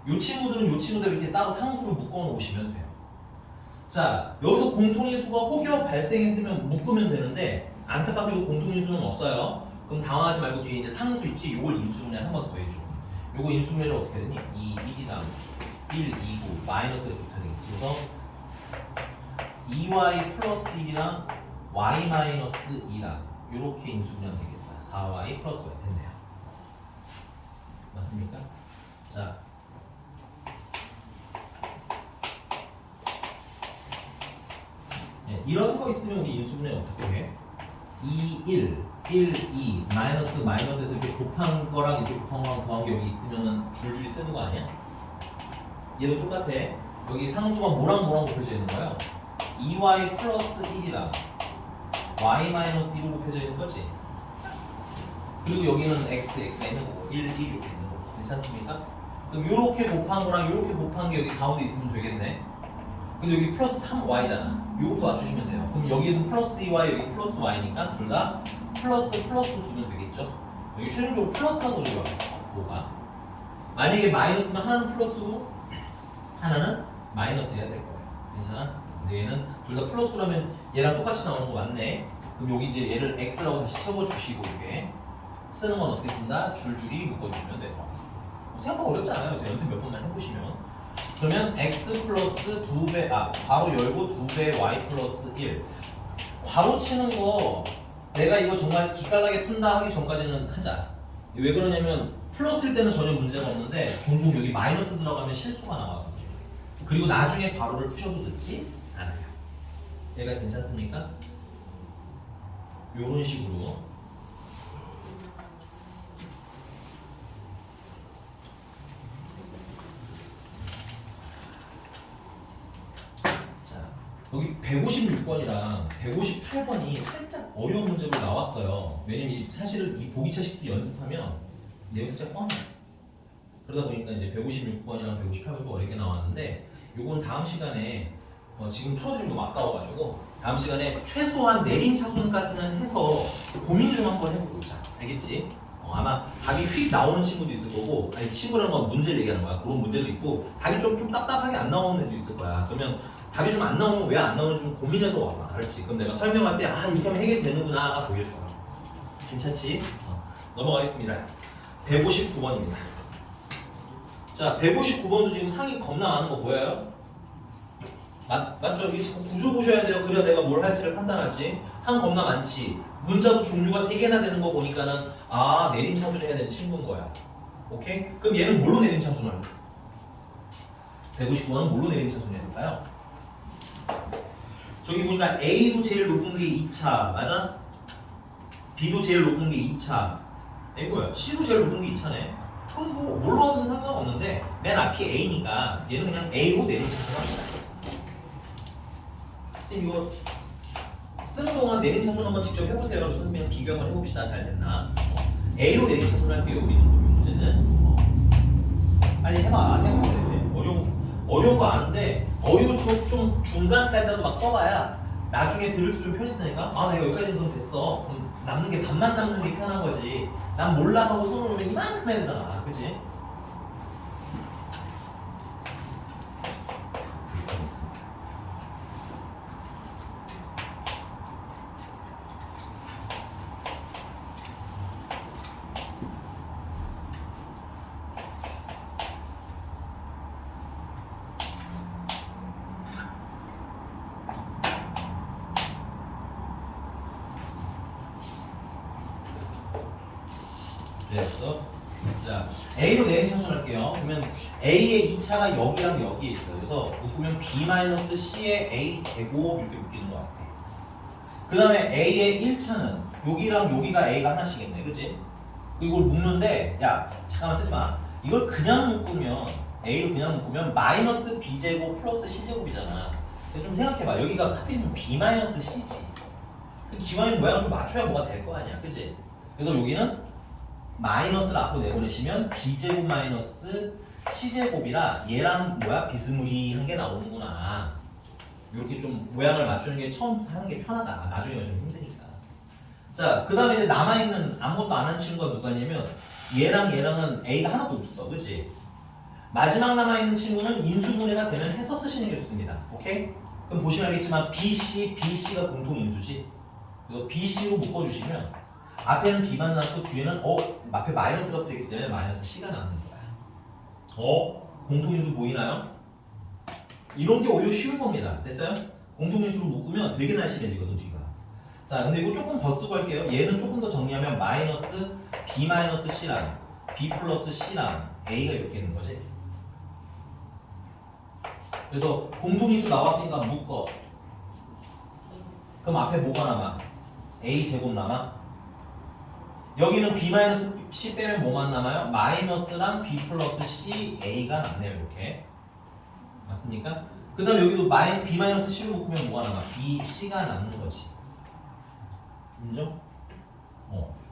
요 친구들은 요 친구들 이렇게 따로 상수로 묶어 놓으시면 돼요. 자, 여기서 공통인수가 혹여 발생했으면 묶으면 되는데 안타깝게도 공통인수는 없어요. 그럼 당황하지 말고 뒤에 이제 상수 있지? 요걸 인수분해 한 번 더 해줘. 요거 인수분해를 어떻게 되니? 2, 1이랑 1, 2, 9 마이너스가 붙어야 되겠지. 그래서 2y 플러스 1이랑 y 마이너스 2랑 요렇게 인수분해하면 되겠다. 4y 플러스 y 됐네요. 맞습니까? 자, 이런 거 있으면 우리 인수분해 어떻게 해? 2, 1, 1, 2 마이너스 마이너스에서 이렇게 곱한 거랑 이렇게 곱한 거랑 더한 게 여기 있으면 줄줄이 쓰는 거 아니야? 얘도 똑같아. 여기 상수가 뭐랑 뭐랑 곱해져 있는 거야? 2y 플러스 1이랑 y 마이너스 2로 곱해져 있는 거지. 그리고 여기는 x, x가 있는 거고 1, 2 이렇게 있는 거고. 괜찮습니까? 그럼 요렇게 곱한 거랑 요렇게 곱한 게 여기 가운데 있으면 되겠네. 근데 여기 플러스 3y잖아. 요것도 맞추시면 돼요. 그럼 여기는 플러스 2y, 여기 플러스 y니까 둘 다 플러스 두면 되겠죠? 여기 최종적으로 플러스가 들어요. 뭐가? 만약에 마이너스면 하나는 플러스고 하나는 마이너스 해야 될 거예요. 괜찮아? 근데 얘는 둘 다 플러스라면 얘랑 똑같이 나오는 거 맞네. 그럼 여기 이제 얘를 x라고 다시 채워주시고 이렇게 쓰는 건 어떻게 쓴다? 줄줄이 묶어주시면 돼요. 생각보다 어렵지 않아요. 그래서 연습 몇 번만 해보시면. 그러면 x 플러스 2배, 괄호 열고 2배 y 플러스 1. 괄호 치는 거 내가 이거 정말 기깔나게 푼다 하기 전까지는 하자. 왜 그러냐면 플러스일 때는 전혀 문제가 없는데 종종 여기 마이너스 들어가면 실수가 나와서 그래요. 그리고 나중에 괄호를 푸셔도 늦지 않아요. 얘가 괜찮습니까? 요런 식으로 자, 여기 156번이랑 158번이 살짝 어려운 문제로 나왔어요. 왜냐면 사실 이 보기차식도 연습하면 내용이 살짝 뻔해요. 그러다 보니까 이제 156번이랑 158번이 좀 어렵게 나왔는데 요건 다음 시간에 지금 풀어드리면 너무 아까워가지고 다음 시간에 최소한 내림 차순까지는 해서 고민 좀 한번 해보자. 알겠지? 아마 답이 휙 나오는 친구도 있을 거고, 아니 친구라는 건 문제를 얘기하는 거야. 그런 문제도 있고 답이 좀 답답하게 안 나오는 애도 있을 거야. 그러면 답이 좀 안 나오면 왜 안 나오는지 좀 고민해서 와봐. 알았지? 그럼 내가 설명할 때 이렇게 하면 해결되는구나가 보일 거야. 괜찮지? 넘어가겠습니다. 159번입니다. 자, 159번도 지금 항이 겁나 많은 거 보여요? 맞죠? 이게 지금 구조 보셔야 돼요. 그래야 내가 뭘 할지를 판단하지. 항 겁나 많지. 문자도 종류가 3개나 되는 거 보니까는 내림 차순 해야 되는 친구인 거야. 오케이? 그럼 얘는 뭘로 내림 차순을? 159번은 뭘로 내림 차순 해야 될까요? 저기 보니까 A도 제일 높은 게 2차, 맞아? B도 제일 높은 게 2차. 이거야. C도 제일 높은 게 2차네. 그럼 뭐 뭘로 하든 상관없는데 맨 앞이 A니까 얘는 그냥 A로 내림 차순 합시다. 선생님 이거 쓰는 동안 내림 차순 한번 직접 해보세요. 선생님이랑 비교 한번 해봅시다. 잘 됐나? A로 내림 차순 할게요. 우리는 이 문제는 빨리 해봐. 해보면 돼. 어려운 거 아는데 어려울수록 좀 중간까지라도 막 써봐야 나중에 들을 때 좀 편해진다니까. 내가 여기까지 정도 됐어. 그럼 남는 게 반만 남는 게 편한 거지. 난 몰라 하고 손을 오면 이만큼 해야 되잖아. 그치? 됐어? 자, A로 내림 차순할게요. 그러면 A의 2차가 여기랑 여기에 있어요. 그래서 묶으면 B-C의 A 제곱 이렇게 묶이는 것 같아. 그 다음에 A의 1차는 여기랑 여기가 A가 하나씩이겠네. 그치? 이걸 묶는데, 야, 잠깐만 쓰지 마. 이걸 그냥 묶으면, A로 그냥 묶으면 마이너스 B제곱 플러스 C제곱이잖아. 좀 생각해봐. 여기가 하필이면 B-C지. 그 기왕이면 모양을 좀 맞춰야 뭐가 될 거 아니야. 그치? 그래서 여기는 마이너스를 앞으로 내보내시면 B제곱 마이너스 C제곱이라 얘랑 비스무리한 게 나오는구나. 이렇게 좀 모양을 맞추는 게 처음부터 하는 게 편하다. 나중에 좀 힘드니까. 자, 그 다음에 이제 남아있는 아무것도 안 한 친구가 누가냐면 얘랑은 A가 하나도 없어. 그치? 마지막 남아있는 친구는 인수분해가 되면 해서 쓰시는 게 좋습니다. 오케이? 그럼 보시면 알겠지만 BC가 공통 인수지. 그래서 BC로 묶어주시면 앞에는 B만 남고 뒤에는 앞에 마이너스가 붙어있기 때문에 마이너스 C가 남는 거야. 공통인수 보이나요? 이런 게 오히려 쉬운 겁니다. 됐어요? 공통인수로 묶으면 되게 날씬해지거든 뒤가. 자, 근데 이거 조금 더 쓰고 할게요. 얘는 조금 더 정리하면 마이너스 B-C랑 B 플러스 C랑 A가 이렇게 있는 거지. 그래서 공통인수 나왔으니까 묶어. 그럼 앞에 뭐가 남아? A 제곱 남아? 여기는 B-C 빼면 뭐만 남아요? 마이너스랑 B 플러스 C, A가 남네요. 이렇게. 맞습니까? 그 다음에 여기도 B-C로 묶으면 뭐가 남아? B, C가 남는 거지. 인정?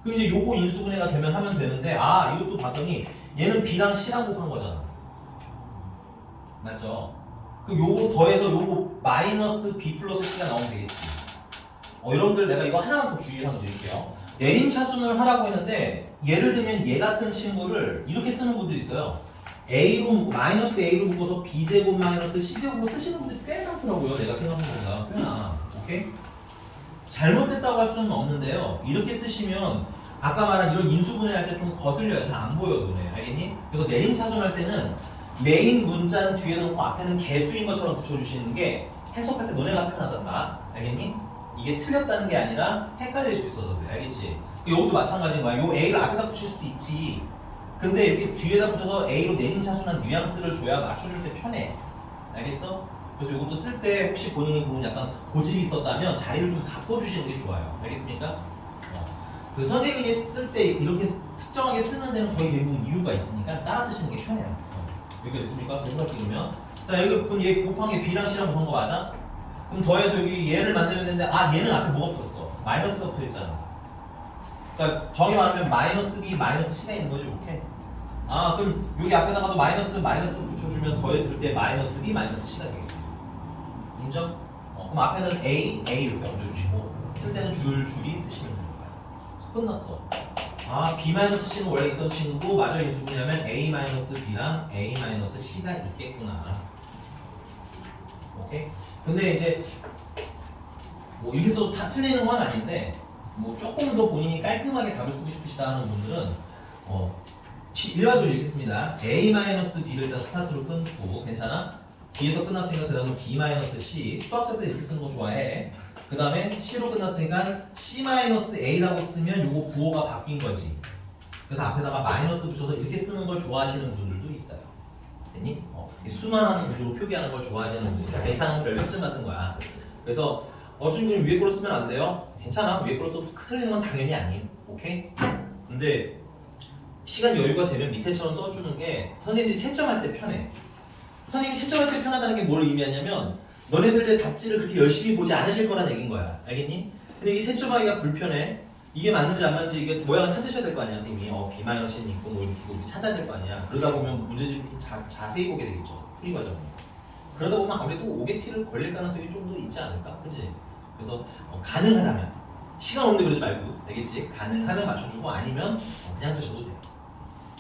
그럼 이제 요거 인수분해가 되면 하면 되는데 이것도 봤더니 얘는 B랑 C랑 곱한 거잖아. 맞죠? 그럼 요거 더해서 요거 마이너스 B 플러스 C가 나오면 되겠지. 여러분들 내가 이거 하나만 더 주의 한번 드릴게요. 내림 차순을 하라고 했는데 예를 들면 얘 같은 친구를 이렇게 쓰는 분들이 있어요. A로 마이너스 A로 묶어서 B제곱 마이너스 C제곱으로 쓰시는 분들이 꽤 많더라고요. 내가 생각해보니까 꽤나. 오케이? 잘못됐다고 할 수는 없는데요. 이렇게 쓰시면 아까 말한 이런 인수분해 할 때 좀 거슬려요. 잘 안 보여 눈에. 알겠니? 그래서 내림 차순할 때는 메인 문자는 뒤에 놓고 앞에는 개수인 것처럼 붙여주시는 게 해석할 때 너네가 편하단다. 알겠니? 이게 틀렸다는 게 아니라 헷갈릴 수 있어서 그래. 알겠지? 여기도 마찬가지인 거야. 요 A를 앞에다 붙일 수도 있지. 근데 이렇게 뒤에다 붙여서 A로 내림 차순한 뉘앙스를 줘야 맞춰줄 때 편해. 알겠어? 그래서 이것도 쓸 때 혹시 본인이 보면 약간 고집이 있었다면 자리를 좀 바꿔주시는 게 좋아요. 알겠습니까? 그 선생님이 쓸 때 이렇게 특정하게 쓰는 데는 거의 대부분 이유가 있으니까 따라 쓰시는 게 편해요. 여기가 됐습니까? 뭔가 끼우면 자 여기 그럼 얘 곱한 게 B랑 C랑 곱한 거 맞아? 그럼 더해서 여기 얘를 만들면 되는데 아 얘는 앞에 뭐가 붙었어? 마이너스가 붙어있잖아. 그러니까 정의 말하면 마이너스 B 마이너스 C가 있는 거지. 오케이? 아 그럼 여기 앞에다가도 마이너스 붙여주면 더했을 때 마이너스 B 마이너스 C가 되겠죠. 인정? 그럼 앞에는 A 이렇게 얹어주시고 쓸 때는 줄이 쓰시면 됩니다. 끝났어. 아 B-C는 원래 있던 친구고 마저 인수분해하면 A-B랑 A-C가 있겠구나. 오케이? 근데 이제 뭐 이렇게 써도 다 틀리는 건 아닌데 뭐 조금 더 본인이 깔끔하게 답을 쓰고 싶으시다 하는 분들은 일반적으로 읽겠습니다. A-B를 일단 스타트로 끊고 괜찮아? B에서 끝났으니까 그 다음에 B-C 수학자들 이렇게 쓰는 거 좋아해. 그 다음에 C로 끝났으니까 C-A라고 쓰면 요거 부호가 바뀐 거지. 그래서 앞에다가 마이너스 붙여서 이렇게 쓰는 걸 좋아하시는 분들도 있어요. 됐니? 순환하는 구조로 표기하는 걸 좋아하시는 분들 있어요. 대상은 별명점 같은 거야. 그래서 선생님 위에 걸로 쓰면 안 돼요? 괜찮아. 위에 걸로 써도 틀리는 건 당연히 아님. 오케이? 근데 시간 여유가 되면 밑에처럼 써주는 게 선생님들이 채점할 때 편해. 선생님이 채점할 때 편하다는 게 뭘 의미하냐면 너네들의 답지를 그렇게 열심히 보지 않으실 거란 얘기인 거야. 알겠니? 근데 이게 채점하기가 불편해. 이게 맞는지 안 맞는지 이게 모양을 찾으셔야 될 거 아니야, 선생님이. B-는 있고 뭐 이렇게 찾아야 될 거 아니야. 그러다 보면 문제집을 좀 자세히 보게 되겠죠. 풀이 과정을. 그러다 보면 아무래도 5개 T를 걸릴 가능성이 좀 더 있지 않을까? 그치? 그래서 가능하다면 시간 없는데 그러지 말고 알겠지? 가능하면 맞춰주고 아니면 그냥 쓰셔도 돼요.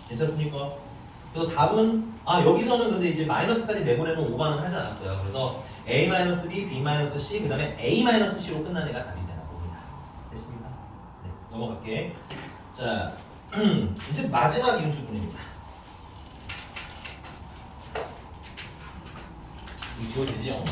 괜찮습니까? 그래서 답은 여기서는 근데 이제 마이너스까지 내보내는 5반은 하지 않았어요. 그래서 A-B, B-C 그 다음에 A-C로 끝난 애가 답이 되나 봅니다. 됐습니까? 네, 넘어갈게. 자, 이제 마지막 인수분해입니다. 이거 지워도 되지요?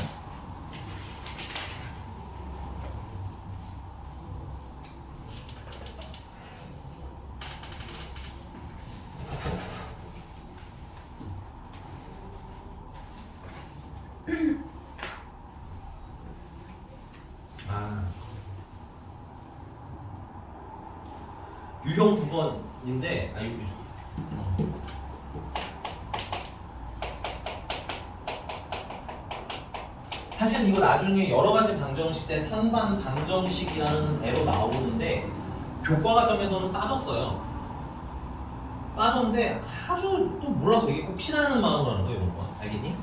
유형 9번인데 사실 이거 나중에 여러 가지 방정식 때 상반 방정식이라는 애로 나오는데 교과 과정에서는 빠졌어요. 빠졌는데 아주 또 몰라서 이게 꼭 필요한 마음으로 하는 거예요, 이런 거. 알겠니?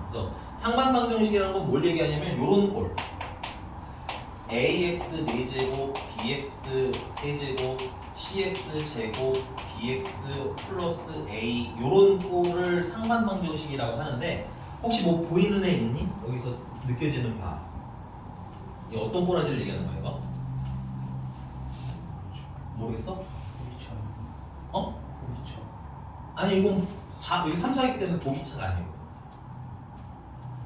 그래서 상반 방정식이라는 건 뭘 얘기하냐면 요런 꼴. ax 4제곱, bx 3제곱, cx 제곱, bx 플러스 a 요런 꼴을 상반 방정식이라고 하는데 혹시 뭐 보이는 애 있니? 여기서 느껴지는 바. 이게 어떤 꼬라지를 얘기하는 거야, 이거? 모르겠어? 보기차. 보기차. 아니 이건 여기 3, 4 있기 때문에 보기차가 아니에요.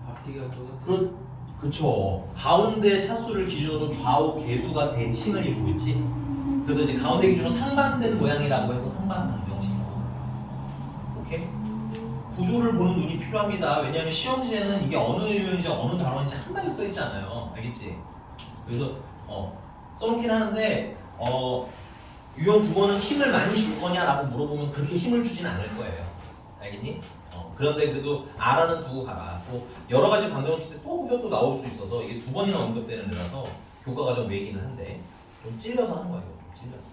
앞뒤가 똑같아. 그쵸. 가운데 차수를 기준으로 좌우 개수가 대칭을 이루고 있지. 그래서 이제 가운데 기준으로 상반된 모양이라고 해서 상반 방정식이라고. 오케이? 구조를 보는 눈이 필요합니다. 왜냐하면 시험지에는 이게 어느 유형인지 어느 단원인지 한 방에 써있지 않아요. 알겠지? 그래서 써놓긴 하는데 유형 9번은 힘을 많이 줄 거냐라고 물어보면 그렇게 힘을 주진 않을 거예요. 알겠니? 그런데 그래도 R는 두고 가라. 또 여러 가지 방정식 때 또 이것도 나올 수 있어서 이게 2번이나 언급되는 애라서 교과 과정 외이기는 한데 좀 찔려서 하는 거예요. 좀 찔려서.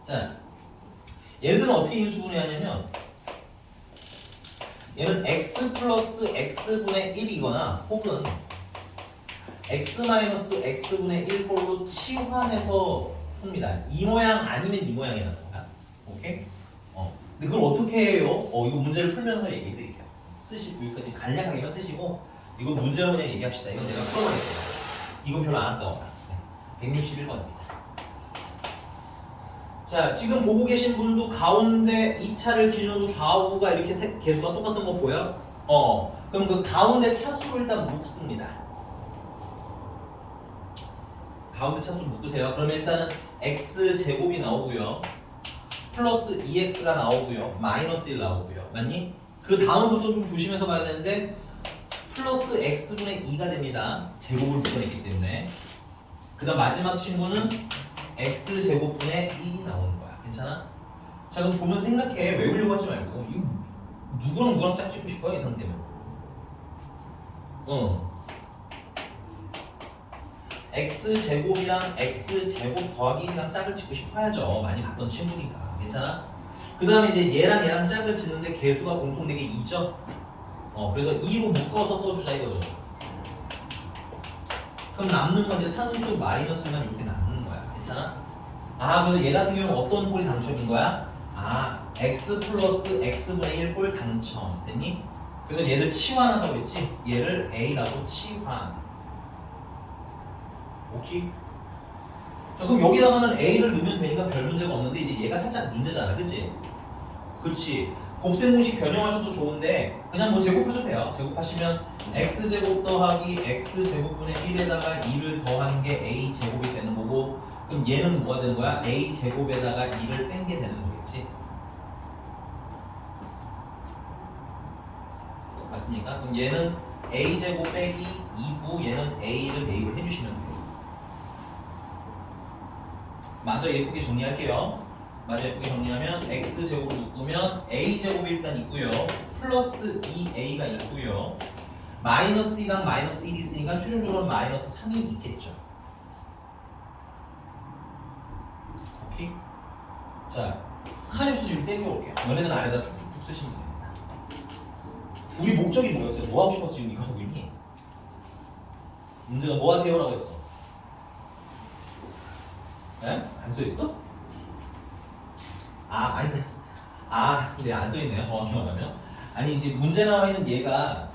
자, 얘네들은 어떻게 인수분해하냐면 얘는 x 플러스 x분의 1이거나 혹은 x 마이너스 x분의 1꼴로 치환해서 풉니다. 이 모양 아니면 이 모양이 나는 거야. 오케이? 근데 그걸 어떻게 해요? 이거 문제를 풀면서 얘기해 드릴게요. 쓰시고 여기까지 간략하게만 쓰시고 이거 문제로 그냥 얘기합시다. 이건 내가 풀어버릴게요. 이건 별로 안 아까워. 161번입니다. 자, 지금 보고 계신 분도 가운데 2차를 기준으로 좌우가 이렇게 개수가 똑같은 거 보여? 그럼 그 가운데 차수를 일단 묶습니다. 가운데 차수 묶으세요. 그러면 일단은 x제곱이 나오고요. 플러스 2x가 나오고요. 마이너스 1 나오고요. 맞니? 그 다음부터 좀 조심해서 봐야 되는데 플러스 x분의 2가 됩니다. 제곱을 묶어냈기 때문에. 그 다음 마지막 친구는 x제곱분의 1이 나오는 거야. 괜찮아? 자, 그럼 보면서 생각해. 외우려고 하지 말고 이거 누구랑 짝짓고 싶어요? 이 상태면. x제곱이랑 x제곱 더하기 1이랑 짝을 짓고 싶어야죠. 많이 봤던 친구니까. 괜찮아? 그 다음에 이제 얘랑 짝을 짓는데 개수가 공통되게 2죠? 그래서 2로 묶어서 써주자 이거죠. 그럼 남는 건 이제 산수 마이너스만 이렇게 남는 거야. 괜찮아? 그래서 얘 같은 경우는 어떤 꼴이 당첨인 거야? x 플러스 x분의 1 꼴 당첨. 됐니? 그래서 얘를 치환하자고 했지? 얘를 a라고 치환. 오케이? 자, 그럼 여기다가는 a를 넣으면 되니까 별 문제가 없는데 이제 얘가 살짝 문제잖아. 그치? 그치? 곱셈 공식 변형하셔도 좋은데 그냥 뭐 제곱하셔도 돼요. 제곱하시면 x제곱 더하기 x제곱분의 1에다가 2를 더한 게 a제곱이 되는 거고 그럼 얘는 뭐가 되는 거야? a제곱에다가 2를 뺀 게 되는 거겠지? 맞습니까? 그럼 얘는 a제곱 빼기 2고 얘는 a를 대입을 해주시면 돼요. 마저 예쁘게 정리할게요. 마저 예쁘게 정리하면 x제곱을 묶으면 a제곱이 일단 있고요. 플러스 2a가 있고요. 마이너스 2랑 마이너스 1이 있으니까 최종적으로 마이너스 3이 있겠죠. 오케이? 자, 카이옵스 좀 땡겨올게요. 너네는 아래다 툭툭툭 쓰시면 됩니다. 우리 목적이 뭐였어요? 뭐 하고 싶어서 지금 이거 하고 있니? 문제가 뭐 하세요? 라고 했어. 에? 안 써있어? 아니, 근데 안 써있네요. 정확히 말하면. 아니, 이제 문제 나와 있는 얘가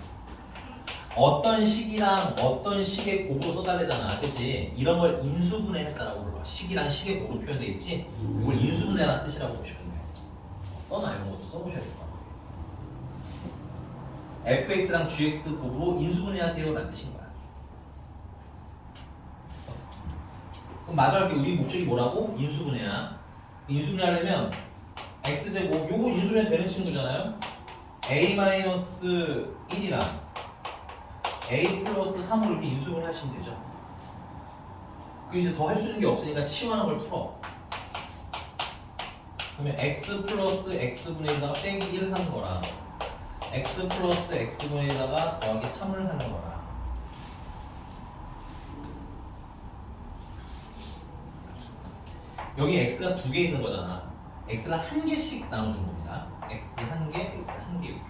어떤 식이랑 어떤 식의 곱으로 써달래잖아. 그치? 이런 걸 인수분해했다라고 불러. 식이랑 식의 곱으로 표현되어 있지? 이걸 인수분해라는 뜻이라고 보시면 돼요. 써놔, 이런 것도 써보셔야 될 것 같아요. fx랑 gx 곱으로 인수분해하세요 라는 뜻인 거야. 그럼 마저 할게. 우리 목적이 뭐라고? 인수분해야. 인수분해하려면 x제곱 요거 인수분해 되는 친구잖아요. a-1이랑 a 플러스 3으로 이렇게 인수분해 하시면 되죠. 그 이제 더 할 수 있는 게 없으니까 치환한 걸 풀어. 그러면 x 플러스 x분의 1에다가 빼기 1 하는 거랑 x 플러스 x분의 1에다가 더하기 3을 하는 거랑 여기 x가 2개 있는 거잖아. x를 한 개씩 나눠주는 겁니다. x 한 개, x 한 개 이렇게.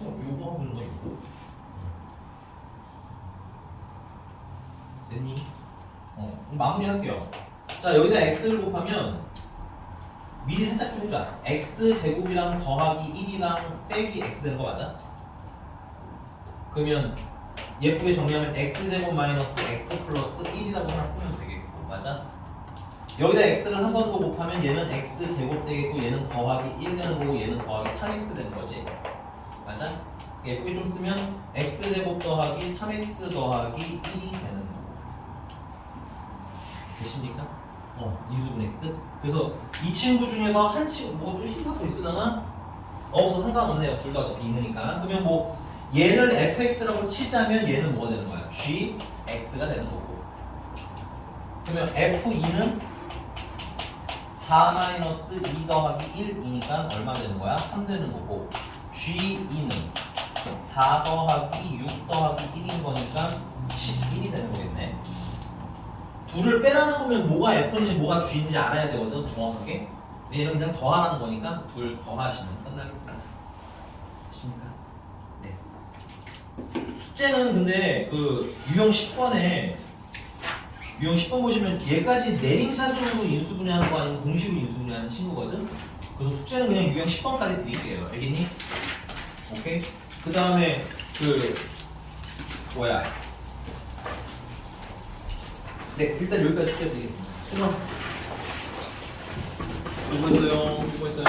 요거 하고 있는 거 이거. 됐니? 마무리할게요. 자, 여기다 x를 곱하면 미리 살짝 좀 해줘. x 제곱이랑 더하기 1이랑 빼기 x 되는 거 맞아? 그러면 예쁘게 정리하면 x 제곱 마이너스 x 플러스 1이라고 하나 쓰면 되겠고, 맞아? 여기다 x를 한 번 더 곱하면 얘는 x 제곱 되겠고, 얘는 더하기 1 되는 거고, 얘는 더하기 3x 되는 거지. 맞아? 예쁘게 좀 쓰면 x 제곱 더하기 3x 더하기 1이 되는 거. 되십니까? 인수분해 끝. 그래서 이 친구 중에서 한 친구 뭐또 힌트가 더 있으려나? 없어 상관없네요. 둘 다 어차피 있으니까. 그러면 뭐 얘를 fx라고 치자면 얘는 뭐가 되는 거야? gx가 되는 거고. 그러면 f2는 4-2 더하기 1이니까 얼마 되는 거야? 3 되는 거고, g2는 4 더하기 6 더하기 1인 거니까 11이 되는 거겠네. 둘을 빼라는 거면 뭐가 F인지 뭐가 G인지 알아야 되거든, 정확하게. 얘는 그냥 더하는 거니까 둘 더하시면 끝나겠습니다. 아십니까? 네. 숙제는 근데 그 유형 10번에 유형 10번 보시면 얘까지 내림차순으로 인수분해하는 거 아니면 공식으로 인수분해하는 친구거든. 그래서 숙제는 그냥 유형 10번까지 드릴게요. 알겠니? 오케이. 그 다음에 그 뭐야? 네, 일단 여기까지 숙제 드리겠습니다. 수고했어요. 수고했어요.